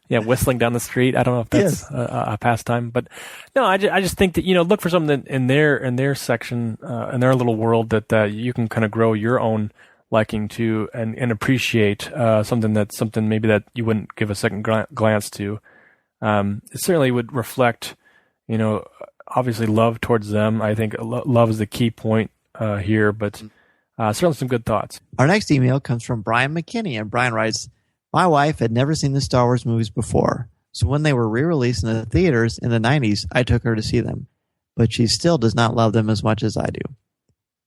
Yeah, whistling down the street. I don't know if that's a pastime, but no, I just think that look for something in their section, in their little world that you can kind of grow your own liking to and appreciate something maybe that you wouldn't give a second glance to. It certainly would reflect, obviously love towards them. I think love is the key point here, but certainly some good thoughts. Our next email comes from Brian McKinney, and Brian writes, "My wife had never seen the Star Wars movies before, so when they were re-released in the theaters in the 90s, I took her to see them, but she still does not love them as much as I do.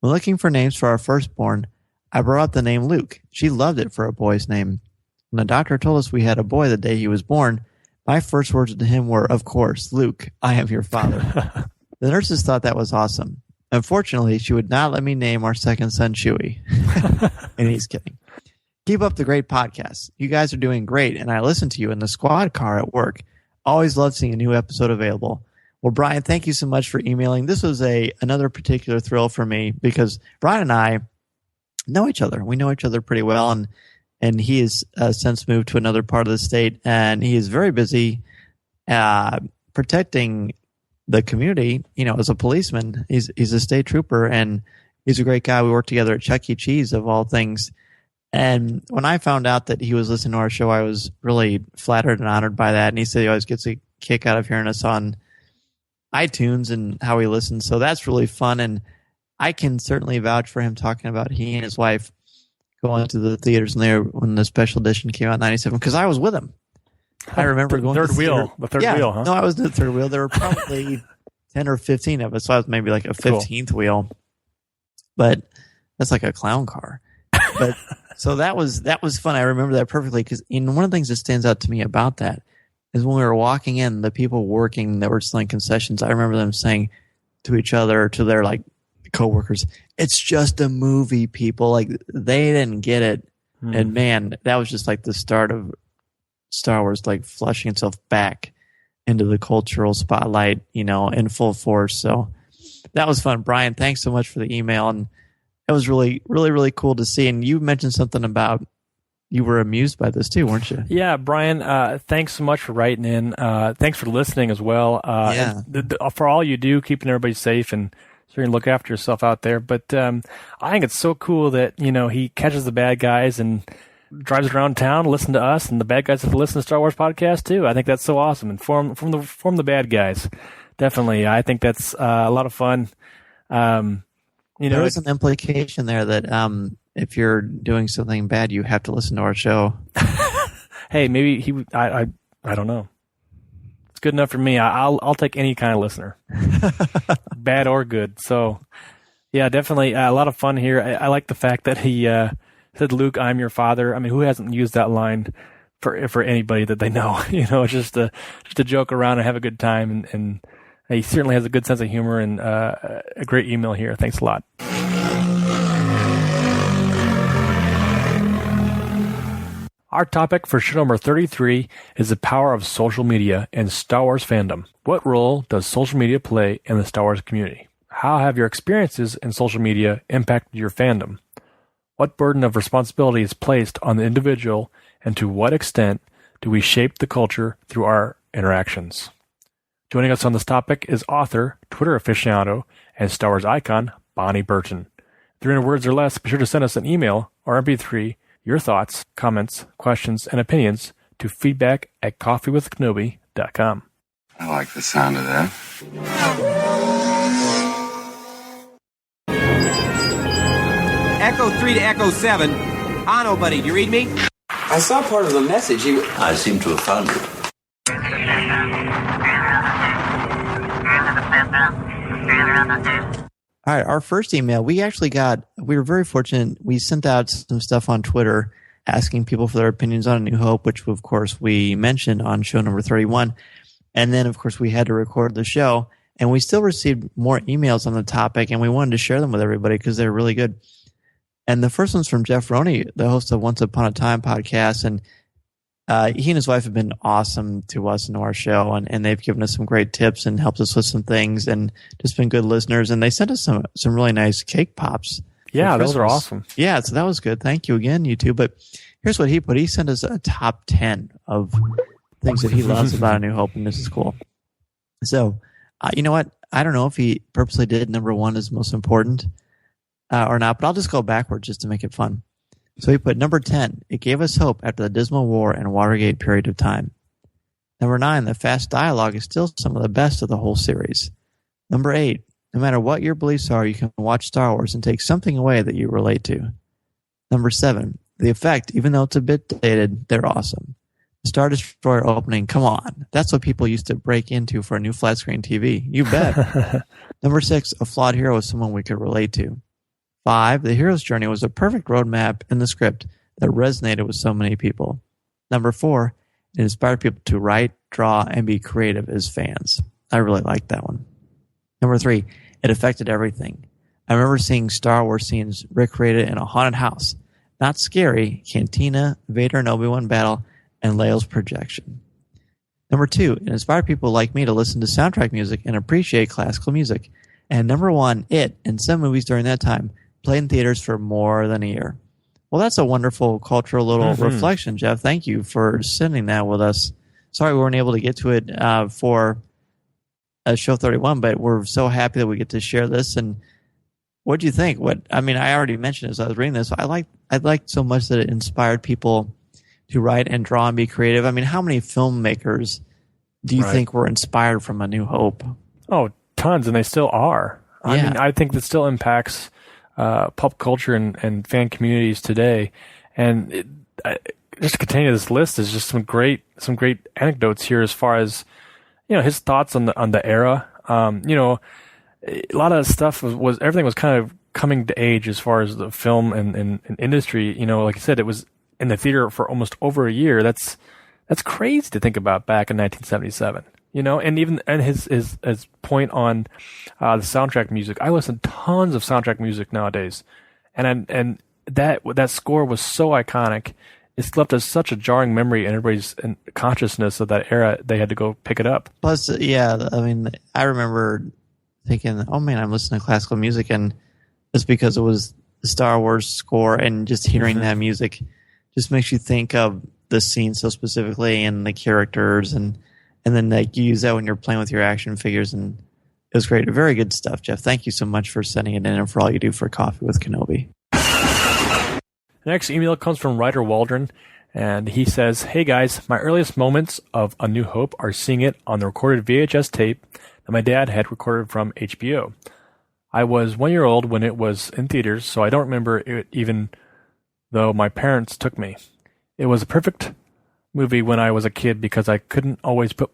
When looking for names for our firstborn, I brought up the name Luke. She loved it for a boy's name. When the doctor told us we had a boy the day he was born, my first words to him were, 'Of course, Luke, I am your father.' The nurses thought that was awesome. Unfortunately, she would not let me name our second son Chewie." And he's kidding. "Keep up the great podcast. You guys are doing great, and I listen to you in the squad car at work. Always love seeing a new episode available." Well, Brian, thank you so much for emailing. This was another particular thrill for me, because Brian and I know each other. We know each other pretty well, and he has since moved to another part of the state, and he is very busy protecting the community, as a policeman. He's a state trooper, and he's a great guy. We worked together at Chuck E. Cheese, of all things. And when I found out that he was listening to our show, I was really flattered and honored by that. And he said he always gets a kick out of hearing us on iTunes and how he listens. So that's really fun. And I can certainly vouch for him talking about he and his wife going to the theaters when the special edition came out in 97, because I was with him. I remember going to the wheel. The third wheel, huh? No, I was in the third wheel. There were probably 10 or 15 of us, so I was maybe like a 15th wheel. But that's like a clown car. But so that was fun. I remember that perfectly, because one of the things that stands out to me about that is when we were walking in, the people working that were selling concessions, I remember them saying, to each other, to their like coworkers, it's just a movie, people. Like, they didn't get it. And man, that was just like the start of Star Wars, like flushing itself back into the cultural spotlight, in full force. So that was fun. Brian, thanks so much for the email. And it was really, really, really cool to see. And you mentioned something about you were amused by this too, weren't you? Yeah, Brian, thanks so much for writing in. Thanks for listening as well. For all you do, keeping everybody safe, and so you can look after yourself out there. But I think it's so cool that, he catches the bad guys and drives around town, listen to us, and the bad guys have to listen to Star Wars podcast too. I think that's so awesome. And form the bad guys. Definitely. I think that's a lot of fun. There is an implication there that if you're doing something bad, you have to listen to our show. Hey, maybe I don't know. It's good enough for me. I'll take any kind of listener, bad or good. So, yeah, definitely a lot of fun here. I like the fact that he said, "Luke, I'm your father." I mean, who hasn't used that line for anybody that they know? It's just a joke around and have a good time. And he certainly has a good sense of humor and a great email here. Thanks a lot. Our topic for show number 33 is the power of social media and Star Wars fandom. What role does social media play in the Star Wars community? How have your experiences in social media impacted your fandom? What burden of responsibility is placed on the individual, and to what extent do we shape the culture through our interactions? Joining us on this topic is author, Twitter aficionado, and Star Wars icon, Bonnie Burton. 300 words or less, be sure to send us an email or MP3, your thoughts, comments, questions, and opinions to feedback@coffeewithkenobi.com. I like the sound of that. Echo 3 to Echo 7. Ano, buddy, do you read me? I saw part of the message. I seem to have found it. All right, our first email, we were very fortunate. We sent out some stuff on Twitter asking people for their opinions on A New Hope, which, of course, we mentioned on show number 31. And then, of course, we had to record the show. And we still received more emails on the topic, and we wanted to share them with everybody because they're really good. And the first one's from Jeff Roney, the host of Once Upon a Time podcast. And he and his wife have been awesome to us and to our show, and they've given us some great tips and helped us with some things and just been good listeners. And they sent us some really nice cake pops. Yeah, those are awesome. Yeah, so that was good. Thank you again, you two. But here's what he put. He sent us a top 10 of things that he loves about A New Hope, and this is cool. So, you know what? I don't know if he purposely did number 1 is most important or not, but I'll just go backwards just to make it fun. So he put number 10, it gave us hope after the dismal war and Watergate period of time. Number 9, the fast dialogue is still some of the best of the whole series. Number 8, no matter what your beliefs are, you can watch Star Wars and take something away that you relate to. Number 7, the effect, even though it's a bit dated, they're awesome. The Star Destroyer opening, come on. That's what people used to break into for a new flat screen TV. You bet. Number 6, a flawed hero is someone we could relate to. 5, the hero's journey was a perfect roadmap in the script that resonated with so many people. Number 4, it inspired people to write, draw, and be creative as fans. I really liked that one. Number 3, it affected everything. I remember seeing Star Wars scenes recreated in a haunted house. Not scary, Cantina, Vader and Obi-Wan battle, and Leia's projection. Number 2, it inspired people like me to listen to soundtrack music and appreciate classical music. And number 1, it, and some movies during that time, played in theaters for more than a year. Well, that's a wonderful cultural little reflection, Jeff. Thank you for sending that with us. Sorry we weren't able to get to it for show 31, but we're so happy that we get to share this. And what do you think? I already mentioned as I was reading this, I liked so much that it inspired people to write and draw and be creative. I mean, how many filmmakers do you think were inspired from A New Hope? Oh, tons, and they still are. I mean, I think that still impacts pop culture and fan communities today. And just to continue this list is just some great anecdotes here as far as, his thoughts on the era. A lot of stuff was everything was kind of coming to age as far as the film and industry. Like I said, it was in the theater for almost over a year. That's crazy to think about back in 1977. And even his point on the soundtrack music. I listen to tons of soundtrack music nowadays, and that score was so iconic. It's left us such a jarring memory in everybody's consciousness of that era. They had to go pick it up. Plus, yeah, I mean, I remember thinking, "Oh man, I'm listening to classical music," and just because it was the Star Wars score, and just hearing that music just makes you think of the scene so specifically and the characters, and then like you use that when you're playing with your action figures, and it was great. Very good stuff, Jeff. Thank you so much for sending it in and for all you do for Coffee with Kenobi. The next email comes from Ryder Waldron, and he says, "Hey guys, my earliest moments of A New Hope are seeing it on the recorded VHS tape that my dad had recorded from HBO. I was 1 year old when it was in theaters, so I don't remember it even though my parents took me. It was a perfect movie when I was a kid because I could always put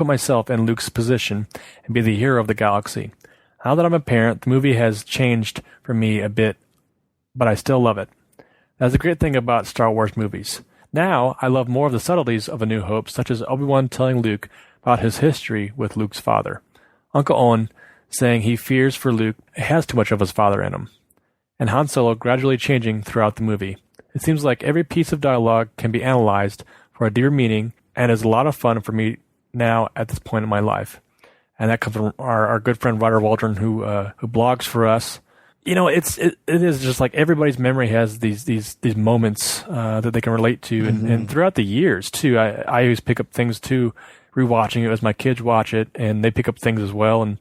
myself in Luke's position and be the hero of the galaxy. Now that I'm a parent, the movie has changed for me a bit, but I still love it. That's the great thing about Star Wars movies. Now, I love more of the subtleties of A New Hope, such as Obi-Wan telling Luke about his history with Luke's father. Uncle Owen saying he fears for Luke has too much of his father in him. And Han Solo gradually changing throughout the movie. It seems like every piece of dialogue can be analyzed for a deeper meaning and is a lot of fun for me now at this point in my life." And that comes from our good friend Ryder Waldron, who blogs for us. It is just like everybody's memory has these moments that they can relate to, and throughout the years too. I always pick up things too, rewatching it as my kids watch it, and they pick up things as well, and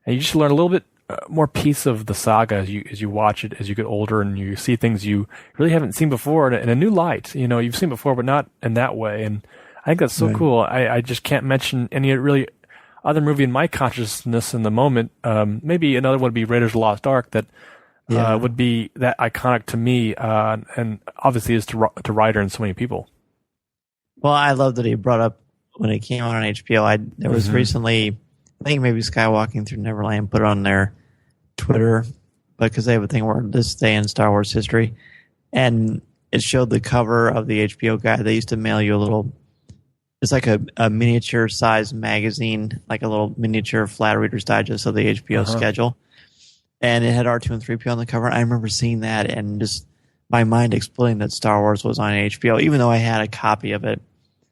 you just learn a little bit more piece of the saga as you watch it as you get older, and you see things you really haven't seen before in a new light. You've seen before, but not in that way, and I think that's so cool. I just can't mention any really other movie in my consciousness in the moment. Maybe another one would be Raiders of the Lost Ark that would be that iconic to me, and obviously is to Ryder and so many people. Well, I love that he brought up when it came out on HBO. There was recently, I think maybe Skywalking Through Neverland put it on their Twitter, because they have a thing where this day in Star Wars history, and it showed the cover of the HBO guide. They used to mail you a little, it's like a miniature size magazine, like a little miniature flat Reader's Digest of the HBO schedule. And it had R2 and 3PO on the cover. I remember seeing that and just my mind exploding that Star Wars was on HBO, even though I had a copy of it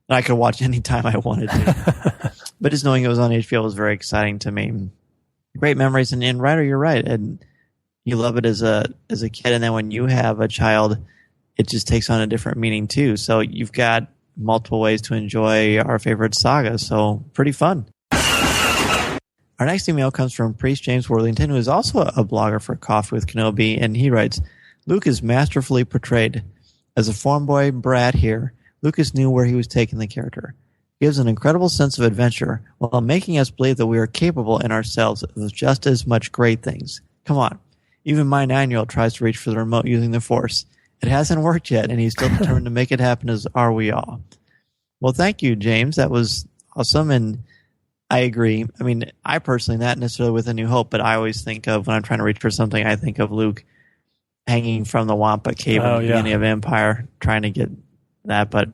that I could watch anytime I wanted to. But just knowing it was on HBO was very exciting to me. Great memories. And Ryder, you're right. And you love it as a kid. And then when you have a child, it just takes on a different meaning too. So you've got multiple ways to enjoy our favorite saga. So pretty fun. Our next email comes from Priest James Worthington, who is also a blogger for Coffee with Kenobi, and he writes, "Luke is masterfully portrayed. As a farm boy brat here, Lucas knew where he was taking the character. He gives an incredible sense of adventure while making us believe that we are capable in ourselves of just as much great things. Come on. Even my 9-year-old tries to reach for the remote using the Force. It hasn't worked yet, and he's still determined to make it happen, as are we all." Well, thank you, James. That was awesome, and I agree. I mean, I personally, not necessarily with A New Hope, but I always think of, when I'm trying to reach for something, I think of Luke hanging from the Wampa cave at the beginning of Empire, trying to get that. But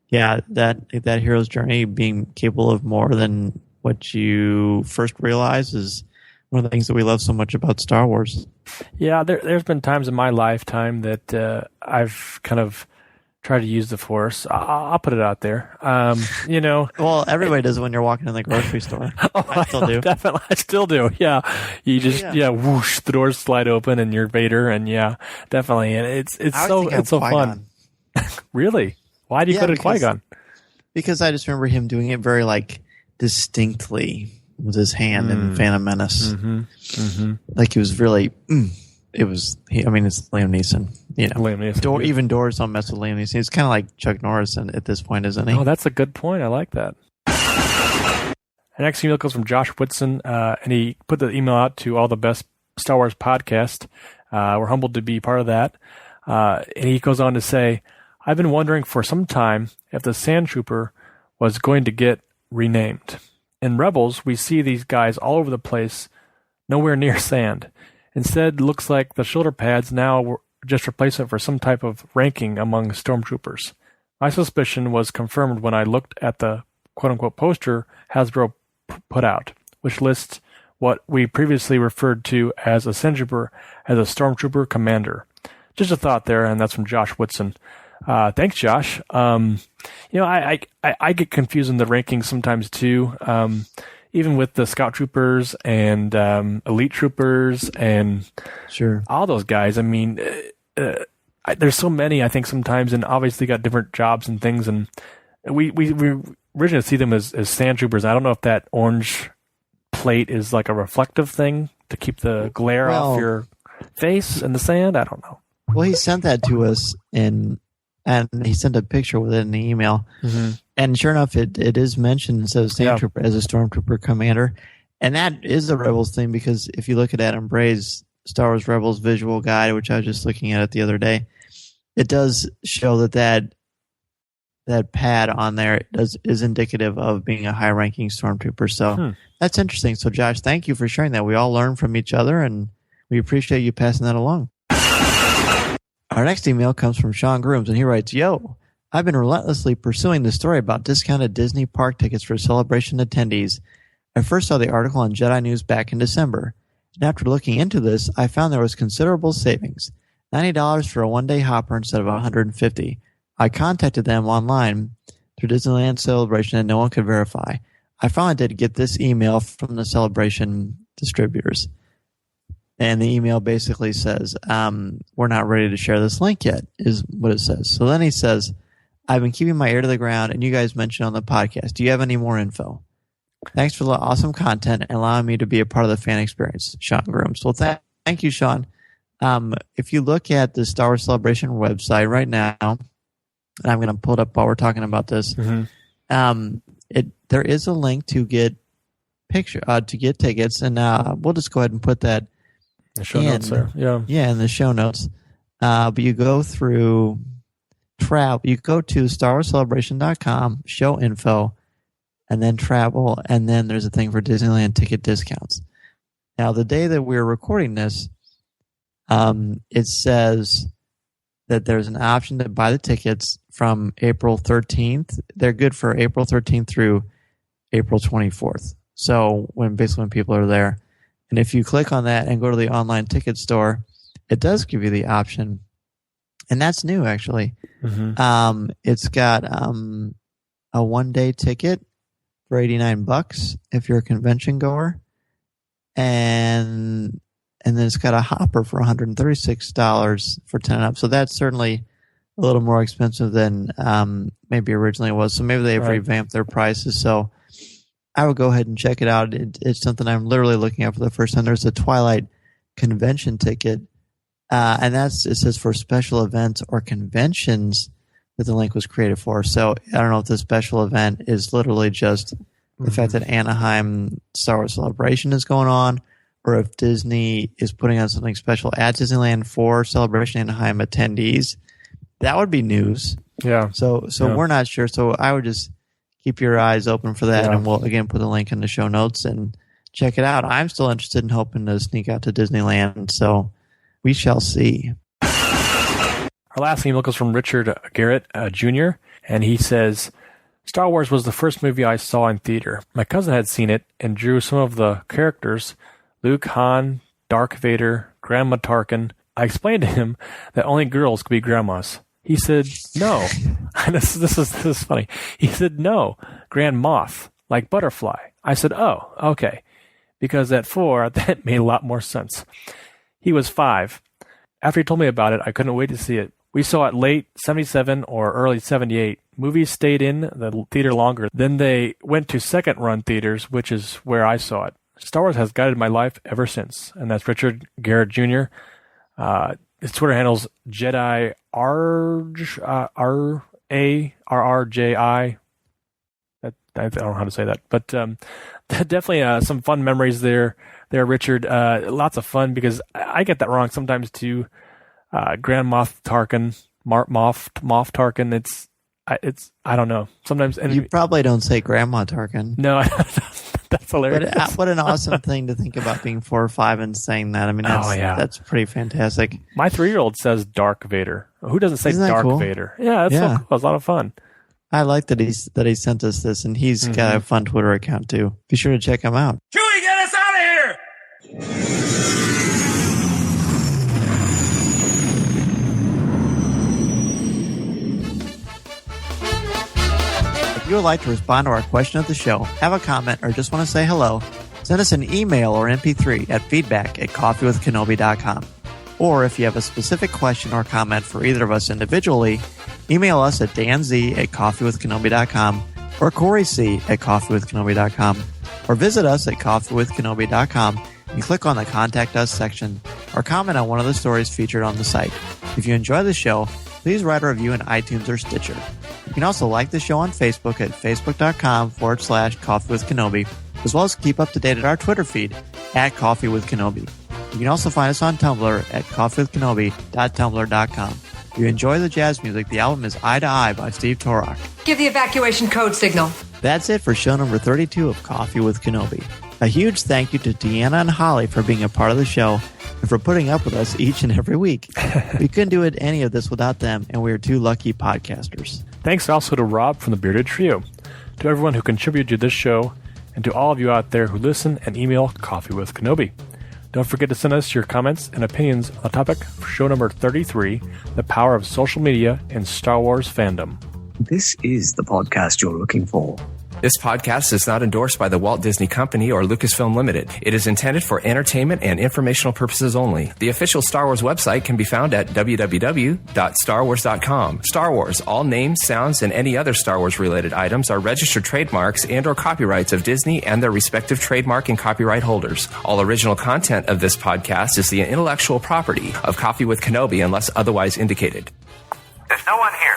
yeah, that hero's journey, being capable of more than what you first realize, is one of the things that we love so much about Star Wars. Yeah, there's been times in my lifetime that I've kind of tried to use the Force. I'll put it out there. Well, everybody does it when you're walking in the grocery store. I still do. Definitely, I still do. Yeah, you just whoosh, the doors slide open and you're Vader, and definitely, and it's so fun. Really? Why do you go to Qui-Gon? Because I just remember him doing it very distinctly with his hand in Phantom Menace. Like he was really. It's Liam Neeson. Liam Neeson. Even Doors don't mess with Liam Neeson. He's kind of like Chuck Norris at this point, isn't he? Oh, that's a good point. I like that. The next email comes from Josh Whitson, and he put the email out to all the best Star Wars podcast. We're humbled to be part of that. And he goes on to say, "I've been wondering for some time if the Sand Trooper was going to get renamed. In Rebels, we see these guys all over the place, nowhere near sand. Instead, looks like the shoulder pads now were just replacement for some type of ranking among stormtroopers. My suspicion was confirmed when I looked at the quote-unquote poster Hasbro put out, which lists what we previously referred to as a Stormtrooper commander. Just a thought there, and that's from Josh Whitson. Thanks, Josh. I get confused in the rankings sometimes too. Even with the Scout Troopers and Elite Troopers and all those guys. I mean, there's so many, I think, sometimes, and obviously got different jobs and things. And we originally see them as sand troopers. I don't know if that orange plate is like a reflective thing to keep the glare off your face in the sand. I don't know. Well, he sent that to us and he sent a picture with it in the email. Mm-hmm. And sure enough, it is mentioned instead of Sand Trooper as a Stormtrooper commander. And that is the Rebels thing, because if you look at Adam Bray's Star Wars Rebels visual guide, which I was just looking at it the other day, it does show that pad on there is indicative of being a high-ranking Stormtrooper. So that's interesting. So, Josh, thank you for sharing that. We all learn from each other, and we appreciate you passing that along. Our next email comes from Sean Grooms, and he writes, Yo, I've been relentlessly pursuing the story about discounted Disney park tickets for Celebration attendees. I first saw the article on Jedi News back in December, and after looking into this, I found there was considerable savings. $90 for a one-day hopper instead of $150. I contacted them online through Disneyland Celebration, and no one could verify. I finally did get this email from the Celebration distributors. And the email basically says, we're not ready to share this link yet, is what it says. So then he says, I've been keeping my ear to the ground, and you guys mentioned on the podcast. Do you have any more info? Thanks for the awesome content and allowing me to be a part of the fan experience, Sean Grooms. Well, thank you, Sean. If you look at the Star Wars Celebration website right now, and I'm going to pull it up while we're talking about this, there is a link to get tickets, and we'll just go ahead and put that the show notes there. Yeah, in the show notes. But you go through travel. You go to StarWarsCelebration.com, show info, and then travel, and then there's a thing for Disneyland ticket discounts. Now, the day that we're recording this, it says that there's an option to buy the tickets from April 13th. They're good for April 13th through April 24th. So when people are there. And if you click on that and go to the online ticket store, it does give you the option. And that's new, actually. Mm-hmm. It's got a one-day ticket for $89 if you're a convention goer. And then it's got a hopper for $136 for 10 and up. So that's certainly a little more expensive than maybe originally it was. So maybe they've revamped their prices. So I would go ahead and check it out. It's something I'm literally looking at for the first time. There's a Twilight convention ticket, and it says for special events or conventions that the link was created for. So I don't know if the special event is literally just the fact that Anaheim Star Wars Celebration is going on, or if Disney is putting on something special at Disneyland for Celebration Anaheim attendees. That would be news. Yeah. So we're not sure. So I would just keep your eyes open for that, and we'll again put the link in the show notes and check it out. I'm still interested in hoping to sneak out to Disneyland, so we shall see. Our last email comes from Richard Garrett Jr., and he says, Star Wars was the first movie I saw in theater. My cousin had seen it and drew some of the characters, Luke, Han, Darth Vader, Grandma Tarkin. I explained to him that only girls could be grandmas. He said, no. this is funny. He said, no, Grand Moff, like Butterfly. I said, oh, okay. Because at 4, that made a lot more sense. He was 5. After he told me about it, I couldn't wait to see it. We saw it late 77 or early 78. Movies stayed in the theater longer. Then they went to second-run theaters, which is where I saw it. Star Wars has guided my life ever since. And that's Richard Garrett Jr. His Twitter handle's Jedi RRJI. I don't know how to say that, but definitely some fun memories there, Richard. Lots of fun because I get that wrong sometimes too. Grand Moff Tarkin, Moff Tarkin. It's I don't know. Sometimes you probably don't say Grandma Tarkin. No, that's hilarious. But what an awesome thing to think about being 4 or 5 and saying that. I mean, that's pretty fantastic. My 3-year-old says Dark Vader. Who doesn't say Dark cool? Vader? Yeah, that's so cool. It's a lot of fun. I like that he sent us this, and he's got a fun Twitter account too. Be sure to check him out. Chewie, get us out of here! If you would like to respond to our question of the show, have a comment, or just want to say hello, send us an email or MP3 at feedback@coffeewithkenobi.com. Or if you have a specific question or comment for either of us individually, email us at danz@coffeewithkenobi.com or coryc@coffeewithkenobi.com, or visit us at coffeewithkenobi.com and click on the Contact Us section or comment on one of the stories featured on the site. If you enjoy the show, please write a review in iTunes or Stitcher. You can also like the show on Facebook at facebook.com/coffeewithkenobi, as well as keep up to date at our Twitter feed at Coffee with Kenobi. You can also find us on Tumblr at coffeewithkenobi.tumblr.com. If you enjoy the jazz music, the album is Eye to Eye by Steve Torok. Give the evacuation code signal. That's it for show number 32 of Coffee with Kenobi. A huge thank you to Deanna and Hollie for being a part of the show and for putting up with us each and every week. We couldn't do any of this without them, and we are two lucky podcasters. Thanks also to Rob from the Bearded Trio, to everyone who contributed to this show, and to all of you out there who listen and email Coffee with Kenobi. Don't forget to send us your comments and opinions on the topic for show number 33, The Power of Social Media in Star Wars Fandom. This is the podcast you're looking for. This podcast is not endorsed by the Walt Disney Company or Lucasfilm Limited. It is intended for entertainment and informational purposes only. The official Star Wars website can be found at www.starwars.com. Star Wars, all names, sounds, and any other Star Wars-related items are registered trademarks and or copyrights of Disney and their respective trademark and copyright holders. All original content of this podcast is the intellectual property of Coffee with Kenobi unless otherwise indicated. There's no one here.